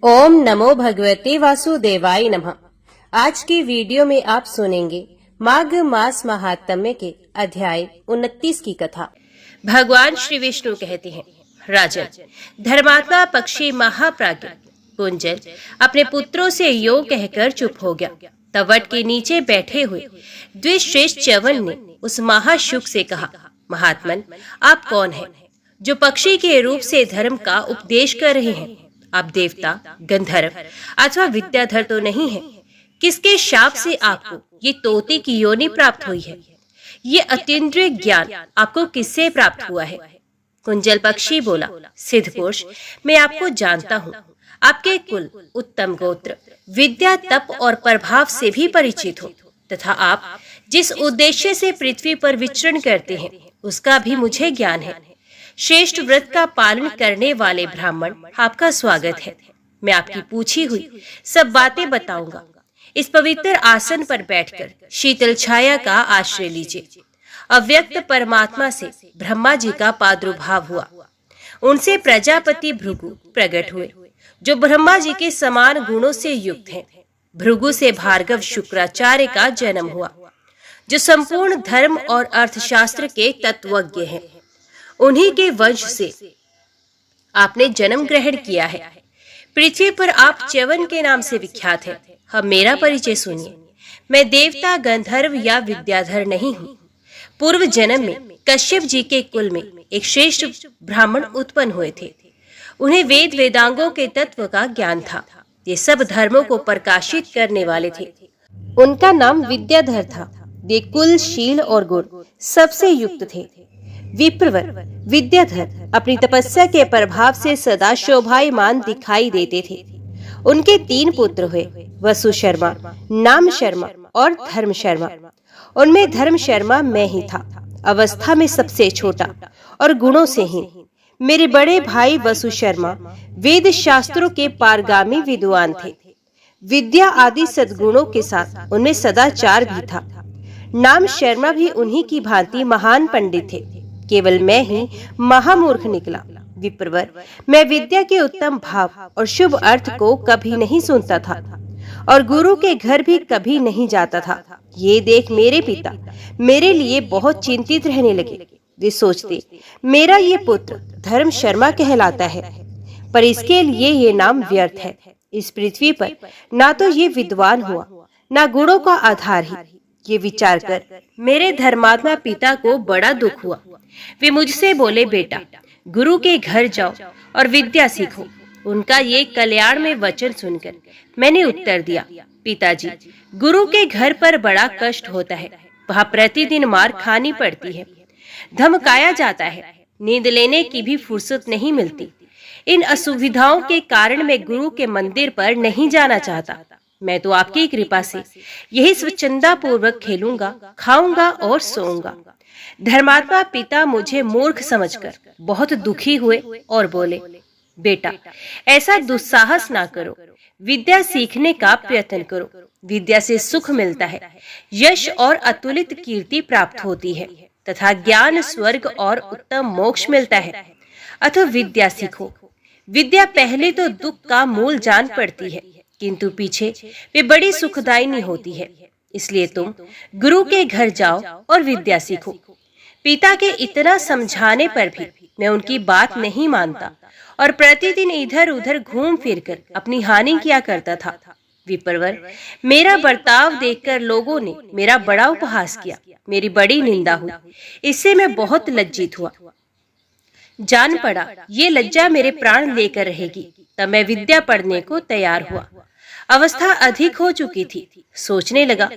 ओम नमो भगवते वासुदेवाय नमः। आज की वीडियो में आप सुनेंगे माघ मास महात्म्य के अध्याय 29 की कथा। भगवान श्री विष्णु कहते हैं, राजन, धर्मात्मा पक्षी महाप्राज्ञ कुंजल अपने पुत्रों से यो कहकर चुप हो गया। तब वट के नीचे बैठे हुए द्विश्रेष्ठ च्यवन ने उस महाशुक से कहा, महात्मन, आप कौन हैं जो पक्षी के रूप से धर्म का उपदेश कर रहे हैं? आप देवता, गंधर्व अथवा विद्याधर तो नहीं है। किसके शाप से आपको ये तोते की योनि प्राप्त हुई है? ये अतीन्द्रिय ज्ञान आपको किससे प्राप्त हुआ है? कुंजल पक्षी बोला, सिद्ध पुरुष, मैं आपको जानता हूँ। आपके कुल, उत्तम गोत्र, विद्या, तप और प्रभाव से भी परिचित हो तथा आप जिस उद्देश्य से पृथ्वी पर विचरण करते हैं उसका भी मुझे ज्ञान है। श्रेष्ठ व्रत का पालन करने वाले ब्राह्मण, आपका स्वागत है। मैं आपकी पूछी हुई सब बातें बताऊंगा। इस पवित्र आसन पर बैठकर शीतल छाया का आश्रय लीजिए। अव्यक्त परमात्मा से ब्रह्मा जी का प्रादुर्भाव हुआ। उनसे प्रजापति भृगु प्रकट हुए, जो ब्रह्मा जी के समान गुणों से युक्त हैं। भृगु से भार्गव शुक्राचार्य का जन्म हुआ, जो संपूर्ण धर्म और अर्थशास्त्र के तत्वज्ञ हैं। उन्हीं के वंश से आपने जन्म ग्रहण किया है। पृथ्वी पर आप च्यवन के नाम से विख्यात हैं। अब मेरा परिचय सुनिए। मैं देवता, गंधर्व या विद्याधर नहीं हूँ। पूर्व जन्म में कश्यप जी के कुल में एक श्रेष्ठ ब्राह्मण उत्पन्न हुए थे। उन्हें वेद वेदांगों के तत्व का ज्ञान था। ये सब धर्मों को प्रकाशित करने वाले थे। उनका नाम विद्याधर था। वे कुल, शील और गुण सबसे युक्त थे। विप्रवर विद्याधर अपनी तपस्या के प्रभाव से सदा शोभायमान दिखाई देते थे। उनके 3 पुत्र हुए, वसु शर्मा, नाम शर्मा और धर्म शर्मा। उनमें धर्म शर्मा मैं ही था, अवस्था में सबसे छोटा और गुणों से हीन। मेरे बड़े भाई वसु शर्मा वेद शास्त्रों के पारगामी विद्वान थे। विद्या आदि सद्गुणों के साथ उनमें सदाचार भी था। नाम शर्मा भी उन्हीं की भांति महान पंडित थे। केवल मैं ही महामूर्ख निकला। विप्रवर, मैं विद्या के उत्तम भाव और शुभ अर्थ को कभी नहीं सुनता था और गुरु के घर भी कभी नहीं जाता था। ये देख मेरे पिता मेरे लिए बहुत चिंतित रहने लगे। वे सोचते, मेरा ये पुत्र धर्म शर्मा कहलाता है, पर इसके लिए ये नाम व्यर्थ है। इस पृथ्वी पर ना तो ये विद्वान हुआ, ना गुणों का आधार ही। ये विचार कर मेरे धर्मात्मा पिता को बड़ा दुख हुआ। वे मुझसे बोले, बेटा, गुरु के घर जाओ और विद्या सीखो। उनका ये कल्याण में वचन सुनकर मैंने उत्तर दिया, पिताजी, गुरु के घर पर बड़ा कष्ट होता है। वहाँ प्रतिदिन मार खानी पड़ती है, धमकाया जाता है, नींद लेने की भी फुर्सत नहीं मिलती। इन असुविधाओं के कारण मैं गुरु के मंदिर पर नहीं जाना चाहता। मैं तो आपकी कृपा से यही स्वच्छंदा पूर्वक खेलूंगा, खाऊंगा और सोऊंगा। धर्मात्मा पिता मुझे मूर्ख समझकर बहुत दुखी हुए और बोले, बेटा, ऐसा दुस्साहस ना करो। विद्या सीखने का प्रयत्न करो। विद्या से सुख मिलता है, यश और अतुलित कीर्ति प्राप्त होती है तथा ज्ञान, स्वर्ग और उत्तम मोक्ष मिलता है। अतः विद्या सीखो। विद्या पहले तो दुख का मूल जान पड़ती है, किंतु पीछे वे बड़ी सुखदायिनी होती है। इसलिए तुम गुरु के घर जाओ और विद्या सीखो। पिता के इतना समझाने पर भी मैं उनकी बात नहीं मानता और प्रतिदिन इधर उधर घूम फिरकर अपनी हानि किया करता था। विप्रवर, मेरा बर्ताव देखकर लोगों ने मेरा बड़ा उपहास किया, मेरी बड़ी निंदा हुई। इससे मैं बहुत लज्जित हुआ। जान पड़ा ये लज्जा मेरे प्राण लेकर रहेगी। तब मैं विद्या पढ़ने को तैयार हुआ। अवस्था अधिक हो चुकी थी। सोचने लगा,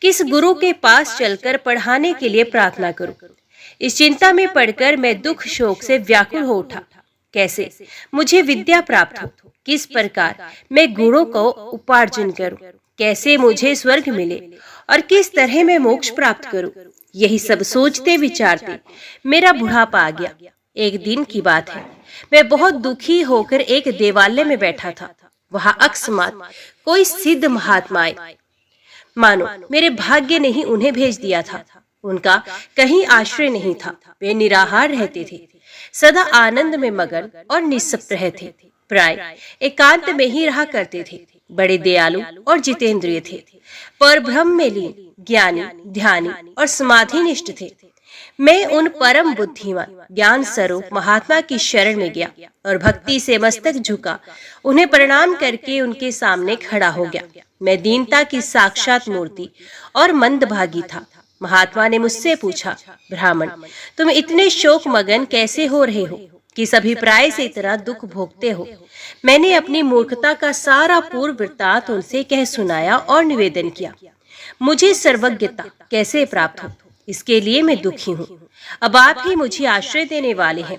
किस गुरु के पास चलकर पढ़ाने के लिए प्रार्थना करूं। इस चिंता में पड़कर मैं दुख शोक से व्याकुल हो उठा। कैसे मुझे विद्या प्राप्त हो, किस प्रकार मैं गुणों को उपार्जन करूं, कैसे मुझे स्वर्ग मिले और किस तरह मैं मोक्ष प्राप्त करूं। यही सब सोचते विचारते मेरा बुढ़ापा आ गया। एक दिन की बात है, मैं बहुत दुखी होकर एक देवालय में बैठा था। वहां अकस्मात कोई सिद्ध महात्मा आए। मानो मेरे भाग्य ने ही उन्हें भेज दिया था। उनका कहीं आश्रय नहीं था। वे निराहार रहते थे, सदा आनंद में मगन और निस्सप्त रहते। प्राय एकांत में ही रहा करते थे। बड़े दयालु और जितेंद्रिय थे, पर ब्रह्म में लीन, ज्ञानी, ध्यानी और समाधिनिष्ठ थे। मैं उन परम बुद्धिमान ज्ञान स्वरूप महात्मा की शरण में गया और भक्ति से मस्तक झुका, उन्हें प्रणाम करके उनके सामने खड़ा हो गया। मैं दीनता की साक्षात मूर्ति और मंदभागी था। महात्मा ने मुझसे पूछा, ब्राह्मण, तुम इतने शोक मगन कैसे हो रहे हो, किस अभिप्राय से इतना दुख भोगते हो? मैंने अपनी मूर्खता का सारा पूर्व वृत्तांत उनसे कह सुनाया और निवेदन किया। मुझे सर्वज्ञता कैसे प्राप्त हो, इसके लिए मैं दुखी हूँ। अब आप ही मुझे आश्रय देने वाले हैं।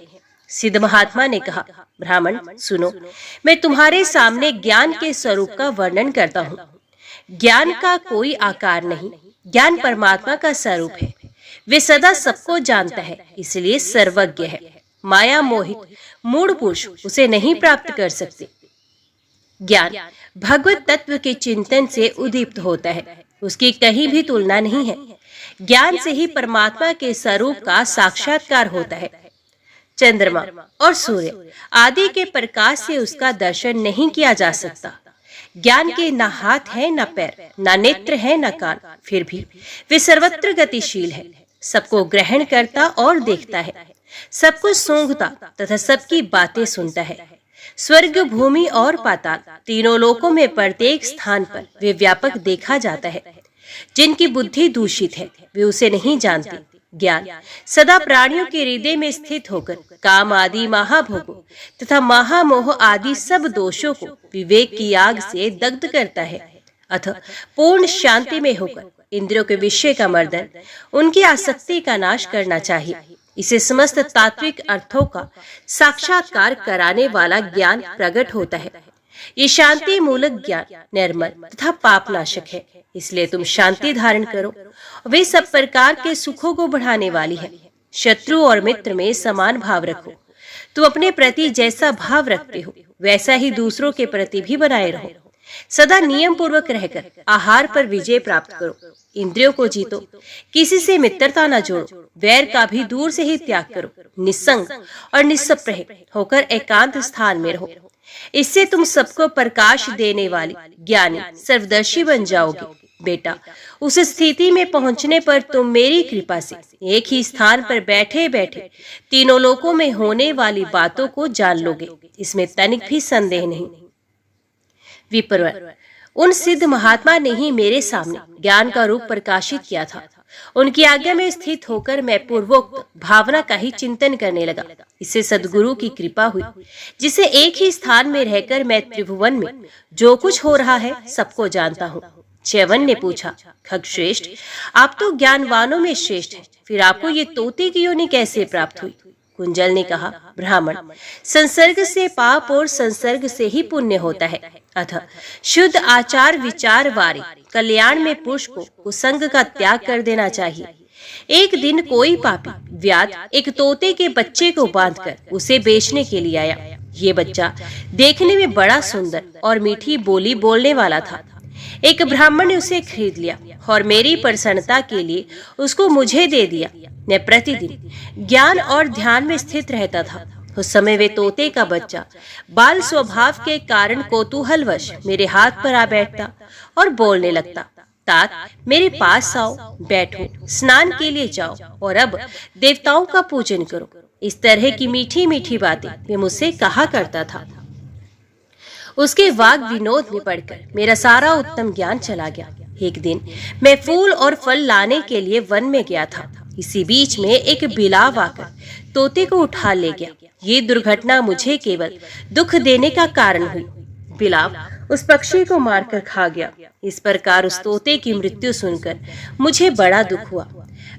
सिद्ध महात्मा ने कहा, ब्राह्मण सुनो, मैं तुम्हारे सामने ज्ञान के स्वरूप का वर्णन करता हूँ। ज्ञान का कोई आकार नहीं, ज्ञान परमात्मा का स्वरूप है। वे सदा सबको जानता है, इसलिए सर्वज्ञ है। माया मोहित मूढ़ पुरुष उसे नहीं प्राप्त कर सकते। ज्ञान भगवत तत्व के चिंतन से उद्दीप्त होता है, उसकी कहीं भी तुलना नहीं है। ज्ञान से ही परमात्मा के स्वरूप का साक्षात्कार होता है। चंद्रमा और सूर्य आदि के प्रकाश से उसका दर्शन नहीं किया जा सकता। ज्ञान के न हाथ है, न पैर, न नेत्र है, न कान, फिर भी वे सर्वत्र गतिशील है, सबको ग्रहण करता और देखता है, सबको सूंघता तथा सबकी बातें सुनता है। स्वर्ग, भूमि और पाताल तीनों लोकों में प्रत्येक स्थान पर वे व्यापक देखा जाता है। जिनकी बुद्धि दूषित है वे उसे नहीं जानते। ज्ञान सदा प्राणियों के हृदय में स्थित होकर काम आदि महाभोगों तथा महामोह आदि सब दोषों को विवेक की आग से दग्ध करता है। अतः पूर्ण शांति में होकर इंद्रियों के विषय का मर्दन, उनकी आसक्ति का नाश करना चाहिए। इसे समस्त तात्विक अर्थों का साक्षात्कार कराने वाला ज्ञान प्रकट होता है। ये शांति मूलक ज्ञान निर्मल तथा पापनाशक है, इसलिए तुम शांति धारण करो। वे सब प्रकार के सुखों को बढ़ाने वाली है। शत्रु और मित्र में समान भाव रखो। तुम अपने प्रति जैसा भाव रखते हो वैसा ही दूसरों के प्रति भी बनाए रहो। सदा नियम पूर्वक रहकर आहार पर विजय प्राप्त करो। इंद्रियों को जीतो, किसी से मित्रता न जोड़ो, वैर का भी दूर से ही त्याग करो। निस्संग और निस्सप्रेह होकर एकांत स्थान में रहो। इससे तुम सबको प्रकाश देने वाली ज्ञानी सर्वदर्शी बन जाओगे। बेटा, उस स्थिति में पहुंचने पर तुम मेरी कृपा से एक ही स्थान पर बैठे बैठे तीनों लोकों में होने वाली बातों को जान लोगे, इसमें तनिक भी संदेह नहीं। विप्रवर, उन सिद्ध महात्मा ने ही मेरे सामने ज्ञान का रूप प्रकाशित किया था। उनकी आज्ञा में स्थित होकर मैं पूर्वोक्त भावना का ही चिंतन करने लगा। इससे सद्गुरु की कृपा हुई, जिसे एक ही स्थान में रहकर मैं त्रिभुवन में जो कुछ हो रहा है सबको जानता हूँ। च्यवन ने पूछा, खगश्रेष्ठ, आप तो ज्ञानवानों में श्रेष्ठ हैं, फिर आपको ये तोते की योनि कैसे प्राप्त हुई? कुंजल ने कहा, ब्राह्मण, संसर्ग से पाप और संसर्ग से ही पुण्य होता है। अतः शुद्ध आचार विचार वाले कल्याण में पुरुष को कुसंग का त्याग कर देना चाहिए। एक दिन कोई पापी व्याध एक तोते के बच्चे को बांधकर उसे बेचने के लिए आया। ये बच्चा देखने में बड़ा सुंदर और मीठी बोली बोलने वाला था। एक ब्राह्मण ने उसे खरीद लिया और मेरी प्रसन्नता के लिए उसको मुझे दे दिया। मैं प्रतिदिन ज्ञान और ध्यान में स्थित रहता था। उस समय वे तोते का बच्चा बाल स्वभाव के कारण कौतूहलवश मेरे हाथ पर आ बैठता और बोलने लगता, तात, मेरे पास आओ, बैठो, स्नान के लिए जाओ और अब देवताओं का पूजन करो। इस तरह की मीठी मीठी बातें वे मुझसे कहा करता था। उसके वाग विनोद में पड़कर मेरा सारा उत्तम ज्ञान चला गया। एक दिन मैं फूल और फल लाने के लिए वन में गया था। इसी बीच में एक बिलाव आकर तोते को उठा ले गया। ये दुर्घटना मुझे केवल दुख देने का कारण हुई। बिलाव उस पक्षी को मारकर खा गया। इस प्रकार उस तोते की मृत्यु सुनकर मुझे बड़ा दुख हुआ।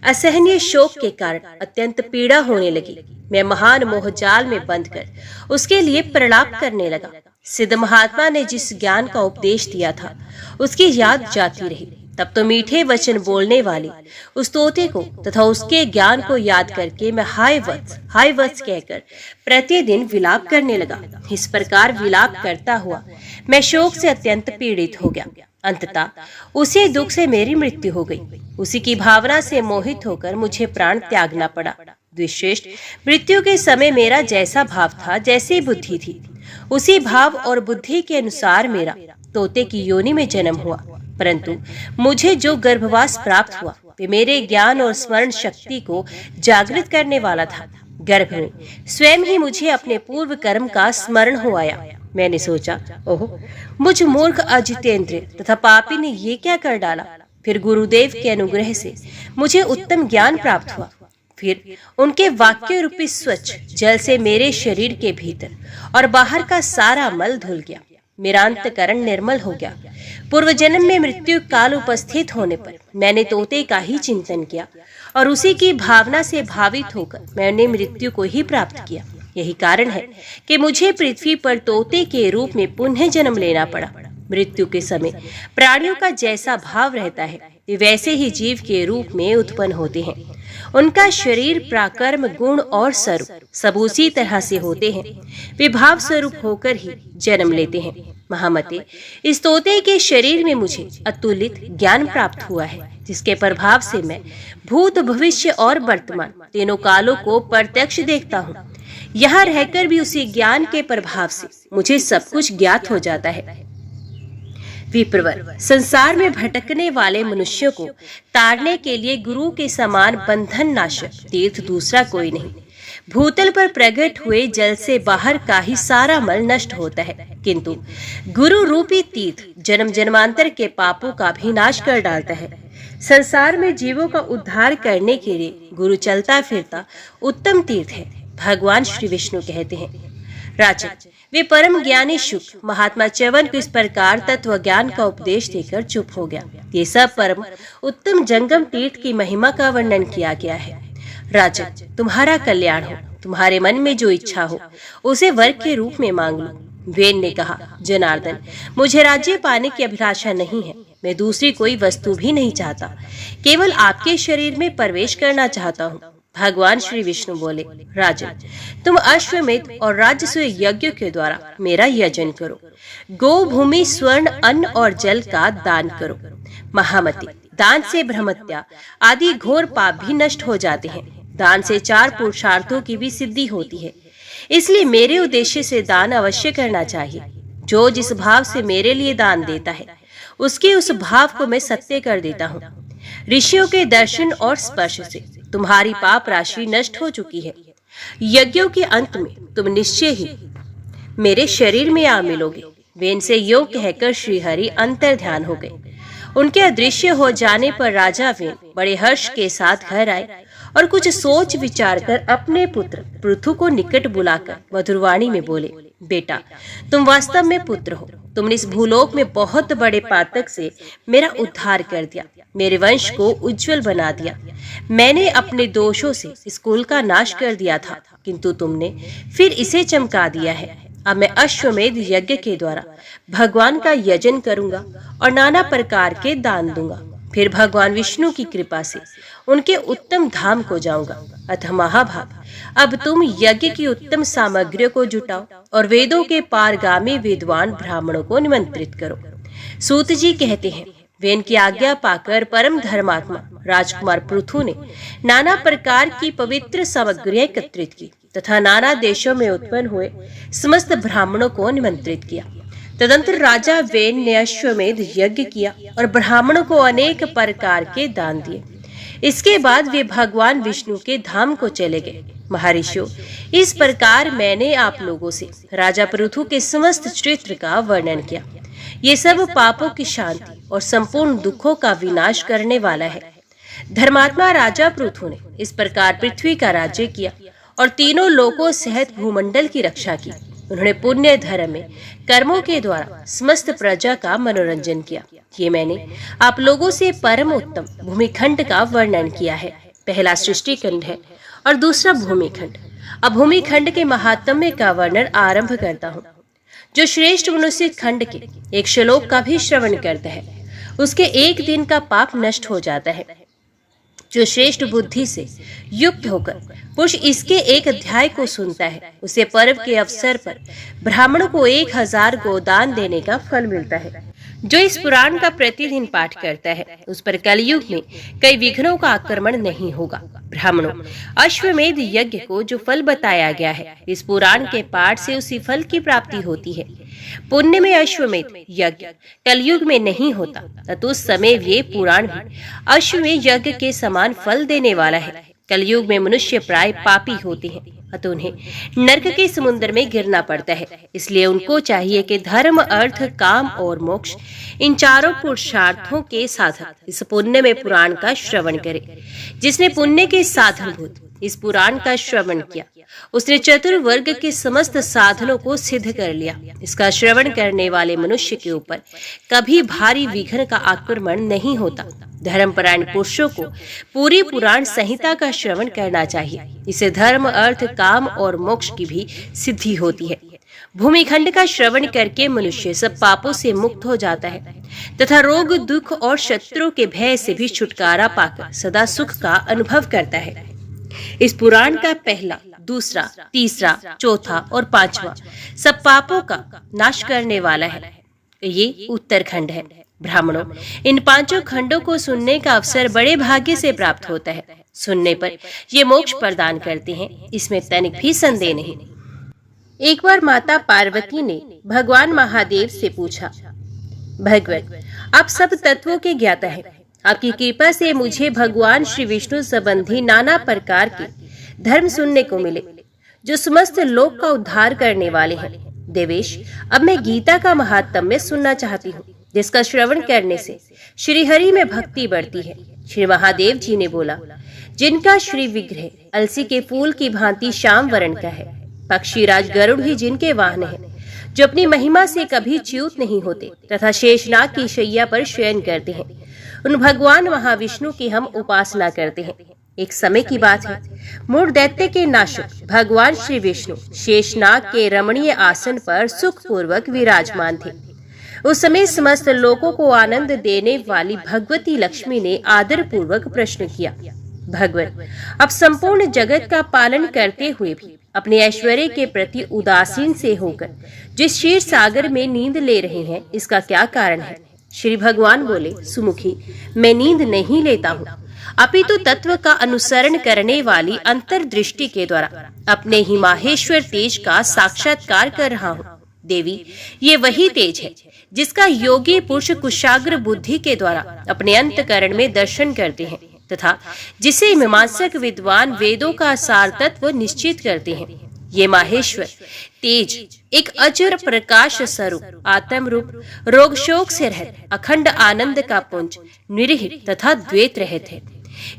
असहनीय शोक के कारण अत्यंत पीड़ा होने लगी। मैं महान मोहजाल में बंद कर उसके लिए प्रलाप करने लगा। सिद्ध महात्मा ने जिस ज्ञान का उपदेश दिया था उसकी याद जाती रही। तब तो मीठे वचन बोलने वाले उस तोते को तथा उसके ज्ञान को याद करके मैं हाय वत्स कहकर प्रतिदिन विलाप करने लगा। इस प्रकार विलाप करता हुआ मैं शोक से अत्यंत पीड़ित हो गया। अंततः उसी दुख से मेरी मृत्यु हो गई। उसी की भावना से मोहित होकर मुझे प्राण त्यागना पड़ा। द्विश्रेष्ठ, मृत्यु के समय मेरा जैसा भाव था, जैसी बुद्धि थी, उसी भाव और बुद्धि के अनुसार मेरा तोते की योनि में जन्म हुआ, परंतु मुझे जो गर्भवास प्राप्त हुआ वे मेरे ज्ञान और स्मरण शक्ति को जागृत करने वाला था। गर्भ में स्वयं ही मुझे अपने पूर्व कर्म का स्मरण हो आया। मैंने सोचा, ओह, मुझ मूर्ख अजितेंद्र तथा पापी ने ये क्या कर डाला। फिर गुरुदेव के अनुग्रह से मुझे उत्तम ज्ञान प्राप्त हुआ। फिर उनके वाक्य रूपी स्वच्छ जल से मेरे शरीर के भीतर और बाहर का सारा मल धुल गया। मेरा अंतकरण निर्मल हो गया। पूर्व जन्म में मृत्यु काल उपस्थित होने पर मैंने तोते का ही चिंतन किया और उसी की भावना से भावित होकर मैंने मृत्यु को ही प्राप्त किया। यही कारण है कि मुझे पृथ्वी पर तोते के रूप में पुनः जन्म लेना पड़ा। मृत्यु के समय प्राणियों का जैसा भाव रहता है वे वैसे ही जीव के रूप में उत्पन्न होते हैं। उनका शरीर, प्राकर्म, गुण और स्वरूप सब उसी तरह से होते हैं। वे भाव स्वरूप होकर ही जन्म लेते हैं। महामते, इस तोते के शरीर में मुझे अतुलित ज्ञान प्राप्त हुआ है, जिसके प्रभाव से मैं भूत, भविष्य और वर्तमान तीनों कालों को प्रत्यक्ष देखता हूँ। यहाँ रहकर भी उसी ज्ञान के प्रभाव से मुझे सब कुछ ज्ञात हो जाता है। विप्रवर, संसार में भटकने वाले मनुष्यों को तारने के लिए गुरु के समान बंधन नाशक तीर्थ दूसरा कोई नहीं। भूतल पर प्रकट हुए जल से बाहर का ही सारा मल नष्ट होता है, किंतु गुरु रूपी तीर्थ जन्म जन्मांतर के पापों का भी नाश कर डालता है। संसार में जीवों का उद्धार करने के लिए गुरु चलता फिरता उत्तम तीर्थ है। भगवान श्री विष्णु कहते हैं, राजन, वे परम ज्ञानी शुक महात्मा च्यवन को इस प्रकार तत्व ज्ञान का उपदेश देकर चुप हो गया। ये सब परम उत्तम जंगम तीर्थ की महिमा का वर्णन किया गया है। राजन, तुम्हारा कल्याण हो। तुम्हारे मन में जो इच्छा हो उसे वर के रूप में मांग लो। वेन ने कहा, जनार्दन, मुझे राज्य पाने की अभिलाषा नहीं है। मैं दूसरी कोई वस्तु भी नहीं चाहता, केवल आपके शरीर में प्रवेश करना चाहता हूँ। भगवान श्री विष्णु बोले, राजन, तुम अश्वमेध और राजस्व यज्ञ के द्वारा मेरा यजन करो। गो, भूमि, स्वर्ण, अन्न और जल का दान करो। महामती, दान से ब्रह्मत्या आदि घोर पाप भी नष्ट हो जाते हैं। दान से 4 पुरुषार्थों की भी सिद्धि होती है। इसलिए मेरे उद्देश्य से दान अवश्य करना चाहिए। जो जिस भाव से मेरे लिए दान देता है उसके उस भाव को मैं सत्य कर देता हूँ। ऋषियों के दर्शन और स्पर्श से तुम्हारी पाप राशि नष्ट हो चुकी है। यज्ञों के अंत में तुम निश्चय ही मेरे शरीर में आ मिलोगे। वेन से यो कहकर श्रीहरि अंतर ध्यान हो गए। उनके अदृश्य हो जाने पर राजा वेन बड़े हर्ष के साथ घर आए और कुछ सोच विचार कर अपने पुत्र पृथु को निकट बुलाकर मधुरवाणी में बोले, बेटा, तुम वास्तव में पुत्र हो। तुमने इस भूलोक में बहुत बड़े पातक से मेरा उद्धार कर दिया, मेरे वंश को उज्जवल बना दिया। मैंने अपने दोषों से इस कुल का नाश कर दिया था, किंतु तुमने फिर इसे चमका दिया है। अब मैं अश्वमेध यज्ञ के द्वारा भगवान का यजन करूंगा और नाना प्रकार के दान दूंगा। फिर भगवान विष्णु की कृपा से उनके उत्तम धाम को जाऊंगा। अतः महाभाग, अब तुम यज्ञ की उत्तम सामग्रियों को जुटाओ और वेदों के पारगामी विद्वान ब्राह्मणों को निमंत्रित करो। सूत जी कहते हैं, वेन की आज्ञा पाकर परम धर्मात्मा राजकुमार पृथु ने नाना प्रकार की पवित्र सामग्रियां एकत्रित की तथा नाना देशों में उत्पन्न हुए समस्त ब्राह्मणों को निमंत्रित किया। तदंतर राजा वेन ने अश्वमेध यज्ञ किया और ब्राह्मणों को अनेक प्रकार के दान दिए। इसके बाद वे भगवान विष्णु के धाम को चले गए। महर्षियों, इस प्रकार मैंने आप लोगों से राजा पृथु के समस्त चरित्र का वर्णन किया। ये सब पापों की शांति और संपूर्ण दुखों का विनाश करने वाला है। धर्मात्मा राजा पृथु ने इस प्रकार पृथ्वी का राज्य किया और तीनों लोकों सहित भूमंडल की रक्षा की। उन्होंने पुण्य धर्म में कर्मों के द्वारा समस्त प्रजा का मनोरंजन किया। ये मैंने आप लोगों से परम उत्तम भूमिखंड का वर्णन किया है। पहला सृष्टि खंड है और दूसरा भूमिखंड। अब भूमिखंड के महात्म्य का वर्णन आरंभ करता हूँ। जो श्रेष्ठ मनुष्य खंड के एक श्लोक का भी श्रवण करता है उसके एक दिन का पाप नष्ट हो जाता है। जो श्रेष्ठ बुद्धि से युक्त होकर पुरुष इसके एक अध्याय को सुनता है उसे पर्व के अवसर पर ब्राह्मणों को 1000 गोदान देने का फल मिलता है। जो इस पुराण का प्रतिदिन पाठ करता है उस पर कलयुग में कई विघ्नों का आक्रमण नहीं होगा। ब्राह्मणों, अश्वमेध यज्ञ को जो फल बताया गया है, इस पुराण के पाठ से उसी फल की प्राप्ति होती है। पुण्य में अश्वमेध यज्ञ कलयुग में नहीं होता, तो उस समय ये पुराण भी अश्वमेध यज्ञ के समान फल देने वाला है। कलयुग में मनुष्य प्राय पापी होते हैं, अतः उन्हें नरक के समुद्र में गिरना पड़ता है। इसलिए उनको चाहिए कि धर्म, अर्थ, काम और मोक्ष, इन चारों पुरुषार्थों के साधक इस पुण्य में पुराण का श्रवण करे। जिसने पुण्य के साधनभूत इस पुराण का श्रवण किया, उसने चतुर्वर्ग के समस्त साधनों को सिद्ध कर लिया। इसका श्रवण करने वाले मनुष्य के ऊपर कभी भारी विघ्न का आक्रमण नहीं होता। धर्मपरायण पुरुषों को पूरी पुराण संहिता का श्रवण करना चाहिए। इससे धर्म, अर्थ, काम और मोक्ष की भी सिद्धि होती है। भूमिखंड का श्रवण करके मनुष्य सब पापों से मुक्त हो जाता है तथा रोग, दुख और शत्रुओं के भय से भी छुटकारा पाकर सदा सुख का अनुभव करता है। इस पुराण का पहला, दूसरा, तीसरा, चौथा और पांचवा सब पापों का नाश करने वाला है। ये उत्तरखंड है। ब्राह्मणों, इन पांचों खंडों को सुनने का अवसर बड़े भाग्य से प्राप्त होता है। सुनने पर ये मोक्ष प्रदान करते हैं, इसमें तनिक भी संदेह नहीं। एक बार माता पार्वती ने भगवान महादेव से पूछा, भगवान, आप सब तत्वों के ज्ञाता हैं। आपकी कृपा से मुझे भगवान श्री विष्णु संबंधी नाना प्रकार के धर्म सुनने को मिले, जो समस्त लोक का उद्धार करने वाले हैं। देवेश, अब मैं गीता का महात्म्य सुनना चाहती हूँ, जिसका श्रवण करने से श्री हरि में भक्ति बढ़ती है। श्री महादेव जी ने बोला, जिनका श्री विग्रह अलसी के फूल की भांति श्याम वर्ण का है, पक्षीराज गरुड़ ही जिनके वाहन है, जो अपनी महिमा से कभी च्युत नहीं होते तथा शेषनाग की शैया पर शयन करते हैं, उन भगवान महाविष्णु की हम उपासना करते हैं। एक समय की बात है, मूढ़ दैत्य के नाशक भगवान श्री विष्णु शेषनाग के रमणीय आसन पर सुखपूर्वक विराजमान थे। उस समय समस्त लोगों को आनंद देने वाली भगवती लक्ष्मी ने आदर पूर्वक प्रश्न किया, भगवान, आप संपूर्ण जगत का पालन करते हुए भी अपने ऐश्वर्य के प्रति उदासीन से होकर जिस क्षीर सागर में नींद ले रहे हैं, इसका क्या कारण है? श्री भगवान बोले, सुमुखी, मैं नींद नहीं लेता हूँ, अपितु तत्व का अनुसरण करने वाली अंतर्दृष्टि के द्वारा अपने ही माहेश्वर तेज का साक्षात्कार कर रहा हूँ। देवी, ये वही तेज है जिसका योगी पुरुष कुशाग्र बुद्धि के द्वारा अपने अंतकरण में दर्शन करते हैं तथा जिसे मीमांसक विद्वान वेदों का सार तत्व निश्चित करते हैं। ये माहेश्वर तेज एक अजर प्रकाश स्वरूप, आत्म रूप, रोग शोक से रहित, अखंड आनंद का पुंज, निरहित तथा द्वैत रहित है।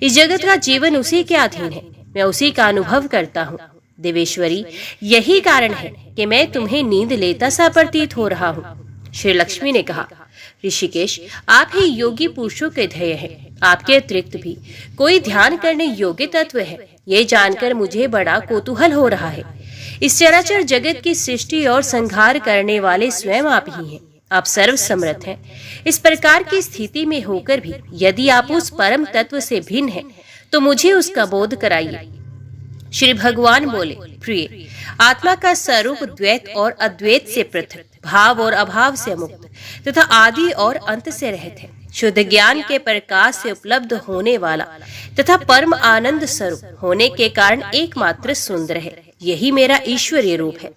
इस जगत का जीवन उसी के अधीन है, मैं उसी का अनुभव करता हूँ। देवेश्वरी, यही कारण है कि मैं तुम्हें नींद लेता सा प्रतीत हो रहा हूँ। श्री लक्ष्मी ने कहा, ऋषिकेश, आप ही योगी पुरुषों के ध्येय हैं। आपके अतिरिक्त भी कोई ध्यान करने योग्य तत्व है, ये जानकर मुझे बड़ा कौतूहल हो रहा है। इस चराचर जगत की सृष्टि और संहार करने वाले स्वयं आप ही हैं। आप सर्व समर्थ हैं। इस प्रकार की स्थिति में होकर भी यदि आप उस परम तत्व से भिन्न हैं, तो मुझे उसका बोध कराइए। श्री भगवान बोले, प्रिय, आत्मा का स्वरूप द्वैत और अद्वैत से पृथक, भाव और अभाव से मुक्त तथा आदि और अंत से रहित है। शुद्ध ज्ञान के प्रकाश से उपलब्ध होने वाला तथा परम आनंद स्वरूप होने के कारण एकमात्र सुंदर है। यही मेरा ईश्वरीय रूप है।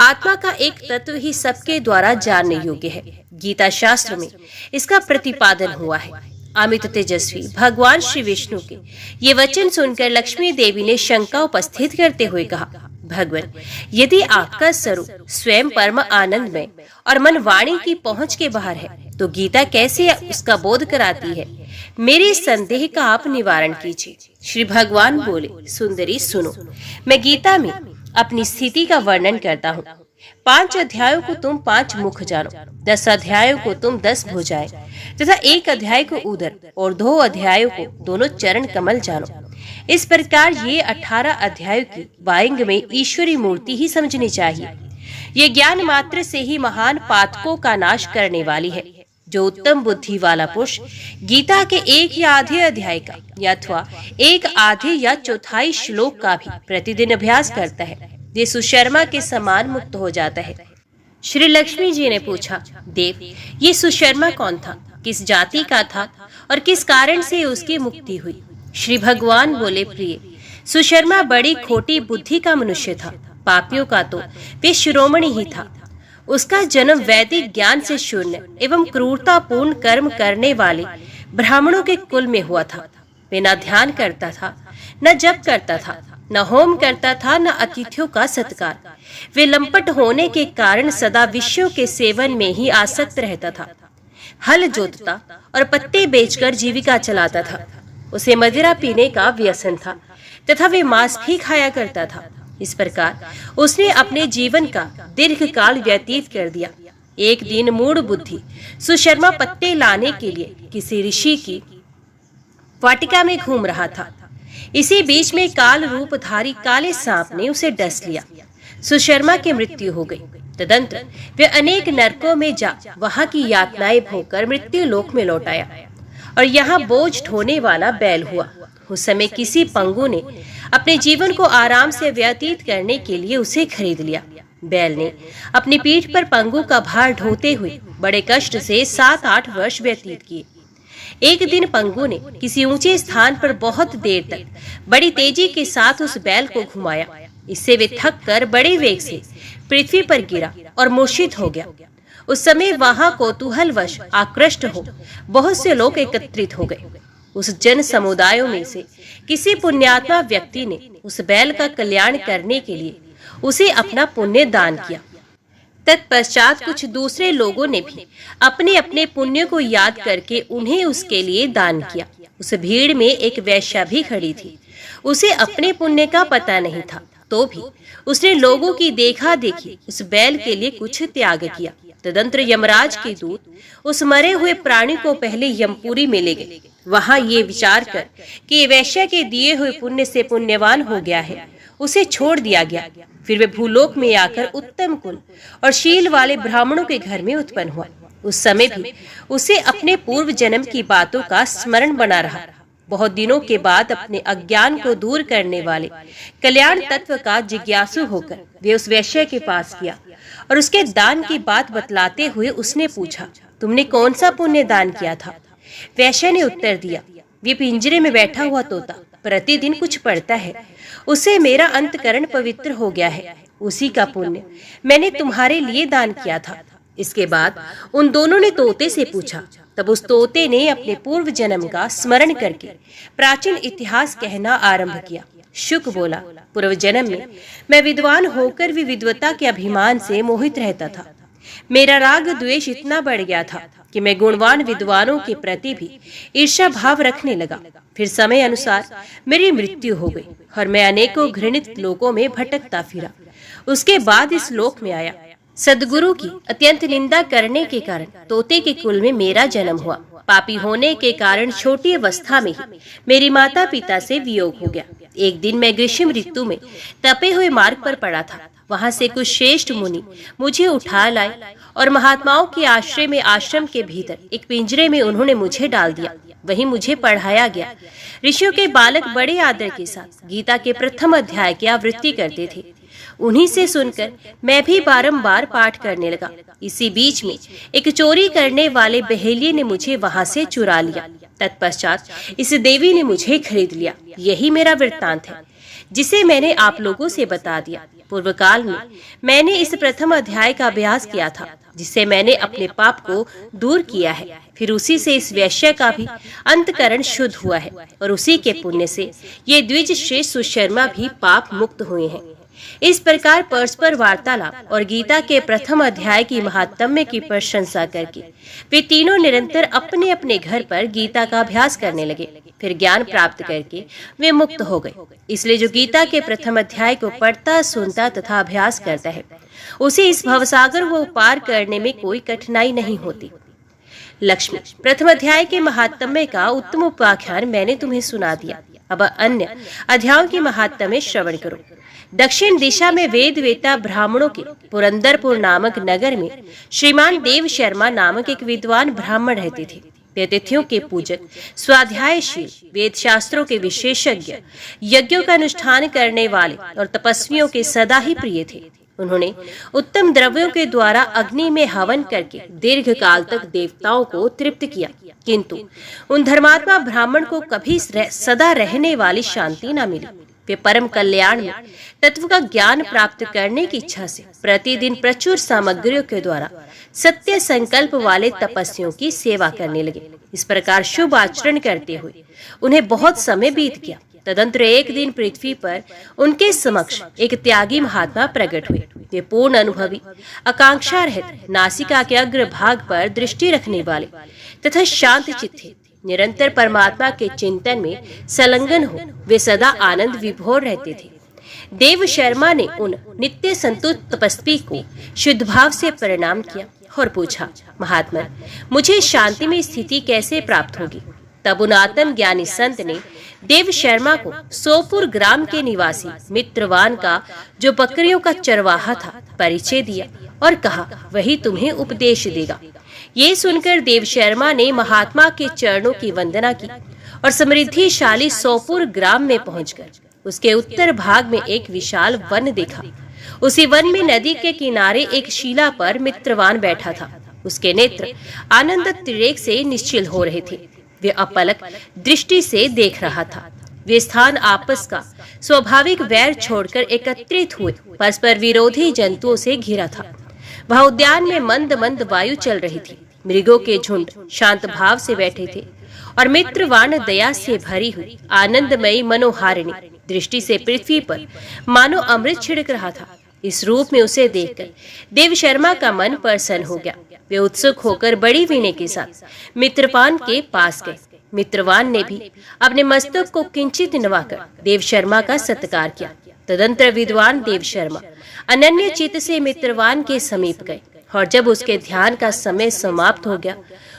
आत्मा का एक तत्व ही सबके द्वारा जानने योग्य है। गीता शास्त्र में इसका प्रतिपादन हुआ है। अमित तेजस्वी भगवान श्री विष्णु के ये वचन सुनकर लक्ष्मी देवी ने शंका उपस्थित करते हुए कहा, भगवान, यदि आपका स्वरूप स्वयं परम आनंदमय और मन वाणी की पहुंच के बाहर है, तो गीता कैसे उसका बोध कराती है? मेरे संदेह का आप निवारण कीजिए। श्री भगवान बोले, सुंदरी सुनो, मैं गीता में अपनी स्थिति का वर्णन करता हूँ। 5 अध्यायों को तुम 5 मुख जानो, 10 अध्यायों को तुम 10 भुजाएं तथा 1 अध्याय को उदर और 2 अध्यायों को दोनों चरण कमल जानो। इस प्रकार ये 18 अध्यायों की वायंग में ईश्वरी मूर्ति ही समझनी चाहिए। ये ज्ञान मात्र से ही महान पातकों का नाश करने वाली है। जो उत्तम बुद्धि वाला पुरुष गीता के 1 या आधे अध्याय का या अथवा 1 आधे या चौथाई श्लोक का भी प्रतिदिन अभ्यास करता है, ये सुशर्मा के समान मुक्त हो जाता है। श्री लक्ष्मी जी ने पूछा, देव, ये सुशर्मा कौन था, किस जाति का था और किस कारण से उसकी मुक्ति हुई? श्री भगवान बोले, प्रिय, सुशर्मा बड़ी खोटी बुद्धि का मनुष्य था। पापियों का तो वे शिरोमणि ही था। उसका जन्म वैदिक ज्ञान से शून्य एवं क्रूरतापूर्ण कर्म करने वाले ब्राह्मणों के कुल में हुआ था। वे न ध्यान करता था, न जप करता था, न होम करता था, न अतिथियों का सत्कार। वे लंपट होने के कारण सदा विषयों के सेवन में ही आसक्त रहता था। हल जोतता और पत्ते बेचकर जीविका चलाता था। उसे मदिरा पीने का व्यसन था तथा वे मांस भी खाया करता था। इस प्रकार उसने अपने जीवन का दीर्घ काल व्यतीत कर दिया। एक दिन मूढ़ बुद्धि सुशर्मा पत्ते लाने के लिए किसी ऋषि की वाटिका में घूम रहा था। इसी बीच में काल रूपधारी काले सांप ने उसे डस लिया। सुशर्मा की मृत्यु हो गई। तदंतर वे अनेक नरकों में जा वहां की यातनाएं भोगकर मृत्यु लोक में लौट आया और यहाँ बोझ ढोने वाला बैल हुआ। उस समय किसी पंगु ने अपने जीवन को आराम से व्यतीत करने के लिए उसे खरीद लिया। बैल ने अपनी पीठ पर पंगु का भार ढोते हुए बड़े कष्ट से 7-8 वर्ष व्यतीत किए। एक दिन पंगु ने किसी ऊंचे स्थान पर बहुत देर तक बड़ी तेजी के साथ उस बैल को घुमाया। इससे वे थक कर बड़े वेग से पृथ्वी पर गिरा और मूर्छित हो गया। उस समय वहां कौतूहलवश आकृष्ट हो बहुत से लोग एकत्रित हो गए। उस जन समुदायों में से किसी पुण्यात्मा व्यक्ति ने उस बैल का कल्याण करने के लिए उसे अपना पुण्य दान किया। तत्पश्चात कुछ दूसरे लोगों ने भी अपने अपने पुण्य को याद करके उन्हें उसके लिए दान किया। उस भीड़ में एक वैश्या भी खड़ी थी। उसे अपने पुण्य का पता नहीं था, तो भी उसने लोगों की देखा देखी उस बैल के लिए कुछ त्याग किया। तदंतर यमराज के दूत उस मरे हुए प्राणी को पहले यमपुरी में ले गए। वहां ये विचार कर कि वैश्य के दिए हुए पुण्य से पुण्यवान हो गया है, उसे छोड़ दिया गया। फिर वे भूलोक में आकर उत्तम कुल और शील वाले ब्राह्मणों के घर में उत्पन्न हुआ। उस समय भी उसे अपने पूर्व जन्म की बातों का स्मरण बना रहा। बहुत दिनों के बाद अपने अज्ञान को दूर करने वाले कल्याण तत्व का जिज्ञासु होकर वे उस वैश्य के पास गया और उसके दान की बात बतलाते हुए उसने पूछा, तुमने कौन सा पुण्य दान किया था? वैश्य ने उत्तर दिया, वे पिंजरे में बैठा हुआ तोता प्रतिदिन कुछ पढ़ता है, उससे मेरा अंतकरण पवित्र हो गया है। उसी का पुण्य मैंने तुम्हारे लिए दान किया था। इसके बाद उन दोनों ने तोते से पूछा। तब उस तोते ने अपने पूर्व जन्म का स्मरण करके प्राचीन इतिहास कहना आरंभ किया। शुक बोला, पूर्व जन्म में मैं विद्वान होकर भी विद्वता के अभिमान से मोहित रहता था। मेरा राग द्वेष इतना बढ़ गया था कि मैं गुणवान विद्वानों के प्रति भी ईर्ष्या भाव रखने लगा। फिर समय अनुसार मेरी मृत्यु हो गई और मैं अनेकों घृणित लोकों में भटकता फिरा। उसके बाद इस लोक में आया। सदगुरु की अत्यंत निंदा करने के कारण तोते के कुल में मेरा जन्म हुआ। पापी होने के कारण छोटी अवस्था में ही मेरी माता पिता से वियोग हो गया। एक दिन मैं ग्रीष्म ऋतु में तपे हुए मार्ग पर पड़ा था। वहां से कुछ श्रेष्ठ मुनि मुझे उठा लाए और महात्माओं के आश्रय में आश्रम के भीतर एक पिंजरे में उन्होंने मुझे डाल दिया। वहीं मुझे पढ़ाया गया। ऋषियों के बालक बड़े आदर के साथ गीता के प्रथम अध्याय की आवृत्ति करते थे। उन्हीं से सुनकर मैं भी बारंबार पाठ करने लगा। इसी बीच में एक चोरी करने वाले बहेलिये ने मुझे वहां से चुरा लिया। तत्पश्चात इस देवी ने मुझे खरीद लिया। यही मेरा वृत्तांत है, जिसे मैंने आप लोगों से बता दिया। पूर्व काल में मैंने इस प्रथम अध्याय का अभ्यास किया था, जिससे मैंने अपने पाप को दूर किया है। फिर उसी से इस वैश्य का भी अंतकरण शुद्ध हुआ है और उसी के पुण्य से ये द्विज श्रेष्ठ सुशर्मा भी पाप मुक्त हुए हैं। इस प्रकार परस्पर वार्तालाप और गीता के प्रथम अध्याय की महात्म्य की प्रशंसा करके वे तीनों निरंतर अपने अपने घर पर गीता का अभ्यास करने लगे। फिर ज्ञान प्राप्त करके वे मुक्त हो गए। इसलिए जो गीता के प्रथम अध्याय को पढ़ता, सुनता तथा अभ्यास करता है, उसे इस भवसागर को पार करने में कोई कठिनाई नहीं होती। लक्ष्मी, प्रथम अध्याय के महात्म्य का उत्तम उपाख्यान मैंने तुम्हें सुना दिया। अब अन्य अध्यायों की महात्म्य श्रवण करो। दक्षिण दिशा में वेद वेता ब्राह्मणों के पुरंदरपुर नामक नगर में श्रीमान देव शर्मा नामक एक विद्वान ब्राह्मण रहते थे। वे अतिथियों के पूजक, स्वाध्यायशील, वेद शास्त्रों के विशेषज्ञ, यज्ञों का अनुष्ठान करने वाले और तपस्वियों के सदा ही प्रिय थे। उन्होंने उत्तम द्रव्यों के द्वारा अग्नि में हवन करके दीर्घ काल तक देवताओं को तृप्त किया, किंतु उन धर्मात्मा ब्राह्मण को कभी सदा रहने वाली शांति न मिली। वे परम कल्याण में तत्व का ज्ञान प्राप्त करने की इच्छा से प्रतिदिन प्रचुर सामग्रियों के द्वारा सत्य संकल्प वाले तपस्वियों की सेवा करने लगे। इस प्रकार शुभ आचरण करते हुए उन्हें बहुत समय बीत गया। तदंतर एक दिन पृथ्वी पर उनके समक्ष एक त्यागी महात्मा प्रकट हुए। वे पूर्ण अनुभवी, आकांक्षा रहित, नासिका के अग्र भाग पर दृष्टि रखने वाले तथा शांत चित्त थे। निरंतर परमात्मा के चिंतन में संलग्न हो वे सदा आनंद विभोर रहते थे। देव शर्मा ने उन नित्य संतुष्ट तपस्वी को शुद्ध भाव से प्रणाम किया और पूछा, महात्मा, मुझे शांति में स्थिति कैसे प्राप्त होगी? तब उन आत्म ज्ञानी संत ने देव शर्मा को सोपुर ग्राम के निवासी मित्रवान का, जो बकरियों का चरवाहा था, परिचय दिया और कहा वही तुम्हें उपदेश देगा। ये सुनकर देव शर्मा ने महात्मा के चरणों की वंदना की और समृद्धिशाली सोपुर ग्राम में पहुंचकर उसके उत्तर भाग में एक विशाल वन देखा। उसी वन में नदी के किनारे एक शिला पर मित्रवान बैठा था। उसके नेत्र आनंद तिरेक से निश्चल हो रहे थे। वे अपलक दृष्टि से देख रहा था। वे स्थान आपस का स्वाभाविक वैर छोड़कर एकत्रित हुए परस्पर विरोधी जंतुओं से घिरा था। वह उद्यान में मंद मंद वायु चल रही थी। मृगों के झुंड शांत भाव से बैठे थे और मित्रवान दया से भरी हुई आनंदमयी मनोहारिणी दृष्टि से पृथ्वी पर मानो अमृत छिड़क रहा था। इस रूप में उसे देखकर देव शर्मा का मन प्रसन्न हो गया। वे उत्सुक होकर बड़ी वीणे के साथ मित्रवान के पास गए। मित्रवान ने भी अपने मस्तक को किंचित नवाकर देव शर्मा का सत्कार किया। तदंतर विद्वान देव शर्मा अनन्य चित्त से मित्रवान के समीप गए और जब उसके ध्यान का समय समाप्त हो गया,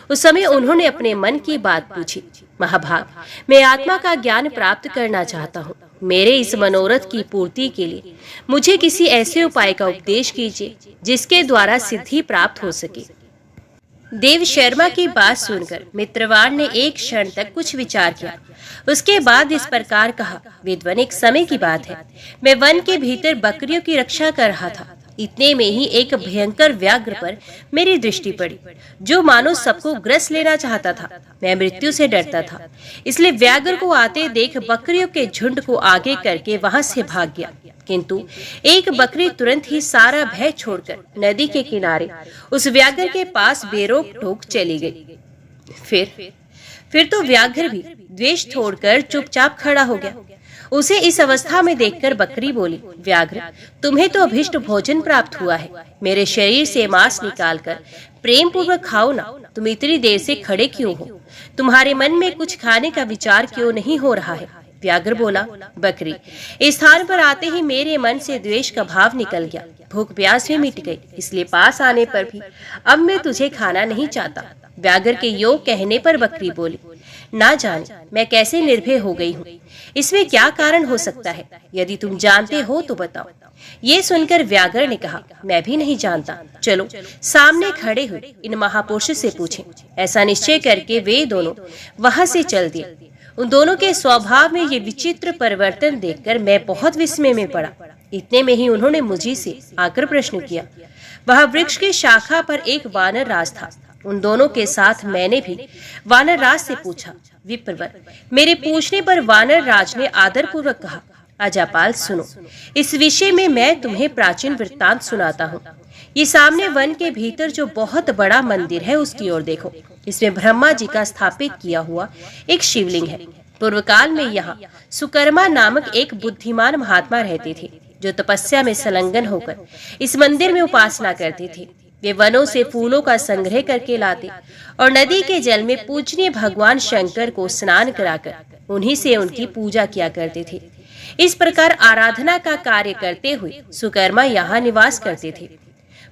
उस समय उन्होंने अपने मन की बात पूछी। महाभाग, मैं आत्मा का ज्ञान प्राप्त करना चाहता हूँ। मेरे इस मनोरथ की पूर्ति के लिए मुझे किसी ऐसे उपाय का उपदेश कीजिए जिसके द्वारा सिद्धि प्राप्त हो सके। देव शर्मा की बात सुनकर मित्रवान ने एक क्षण तक कुछ विचार किया। उसके बाद इस प्रकार कहा, विद्वान, एक समय की बात है, मैं वन के भीतर बकरियों की रक्षा कर रहा था। इतने में ही एक भयंकर व्याघ्र पर मेरी दृष्टि पड़ी, जो मानो सबको ग्रस लेना चाहता था। मैं मृत्यु से डरता था, इसलिए व्याघ्र को आते देख बकरियों के झुंड को आगे करके वहां से भाग गया। किंतु एक बकरी तुरंत ही सारा भय छोड़कर नदी के किनारे उस व्याघ्र के पास बेरोक टोक चली गई। फिर तो व्याघ्र भी द्वेष छोड़कर चुपचाप खड़ा हो गया। उसे इस अवस्था में देखकर बकरी बोली, व्याघ्र, तुम्हें तो अभिष्ट भोजन प्राप्त हुआ है। मेरे शरीर से मांस निकालकर प्रेम पूर्वक खाओ ना। तुम इतनी देर से खड़े क्यों हो? तुम्हारे मन में कुछ खाने का विचार क्यों नहीं हो रहा है? व्याघ्र बोला, बकरी, इस स्थान पर आते ही मेरे मन से द्वेष का भाव निकल गया। भूख प्यास भी मिट गई, इसलिए पास आने पर भी अब मैं तुझे खाना नहीं चाहता। व्याघ्र के योग कहने पर बकरी बोली, ना जाने मैं कैसे निर्भय हो गई हूँ। इसमें क्या कारण हो सकता है? यदि तुम जानते हो तो बताओ। ये सुनकर व्याघ्र ने कहा, मैं भी नहीं जानता। चलो सामने खड़े हुए इन महापुरुष से पूछें। ऐसा निश्चय करके वे दोनों वहां से चल दिए। उन दोनों के स्वभाव में ये विचित्र परिवर्तन देखकर मैं बहुत विस्मय में पड़ा। इतने में ही उन्होंने मुझी से आकर प्रश्न किया। वह वृक्ष की शाखा पर एक वानर राज था। उन दोनों के साथ मैंने भी वानर राज से पूछा। विप्रवर, मेरे पूछने पर वानर राज ने आदर पूर्वक कहा, अजापाल सुनो, इस विषय में मैं तुम्हें प्राचीन वृत्तांत सुनाता हूँ। ये सामने वन के भीतर जो बहुत बड़ा मंदिर है, उसकी ओर देखो। इसमें ब्रह्मा जी का स्थापित किया हुआ एक शिवलिंग है। पूर्व काल में यहाँ सुकर्मा नामक एक बुद्धिमान महात्मा रहते थे, जो तपस्या में संलग्न होकर इस मंदिर में उपासना करते थे। वे वनों से फूलों का संग्रह करके लाते और नदी के जल में पूजनीय भगवान शंकर को स्नान कराकर उन्हीं से उनकी पूजा किया करते थे। इस प्रकार आराधना का कार्य करते हुए सुकर्मा यहाँ निवास करते थे।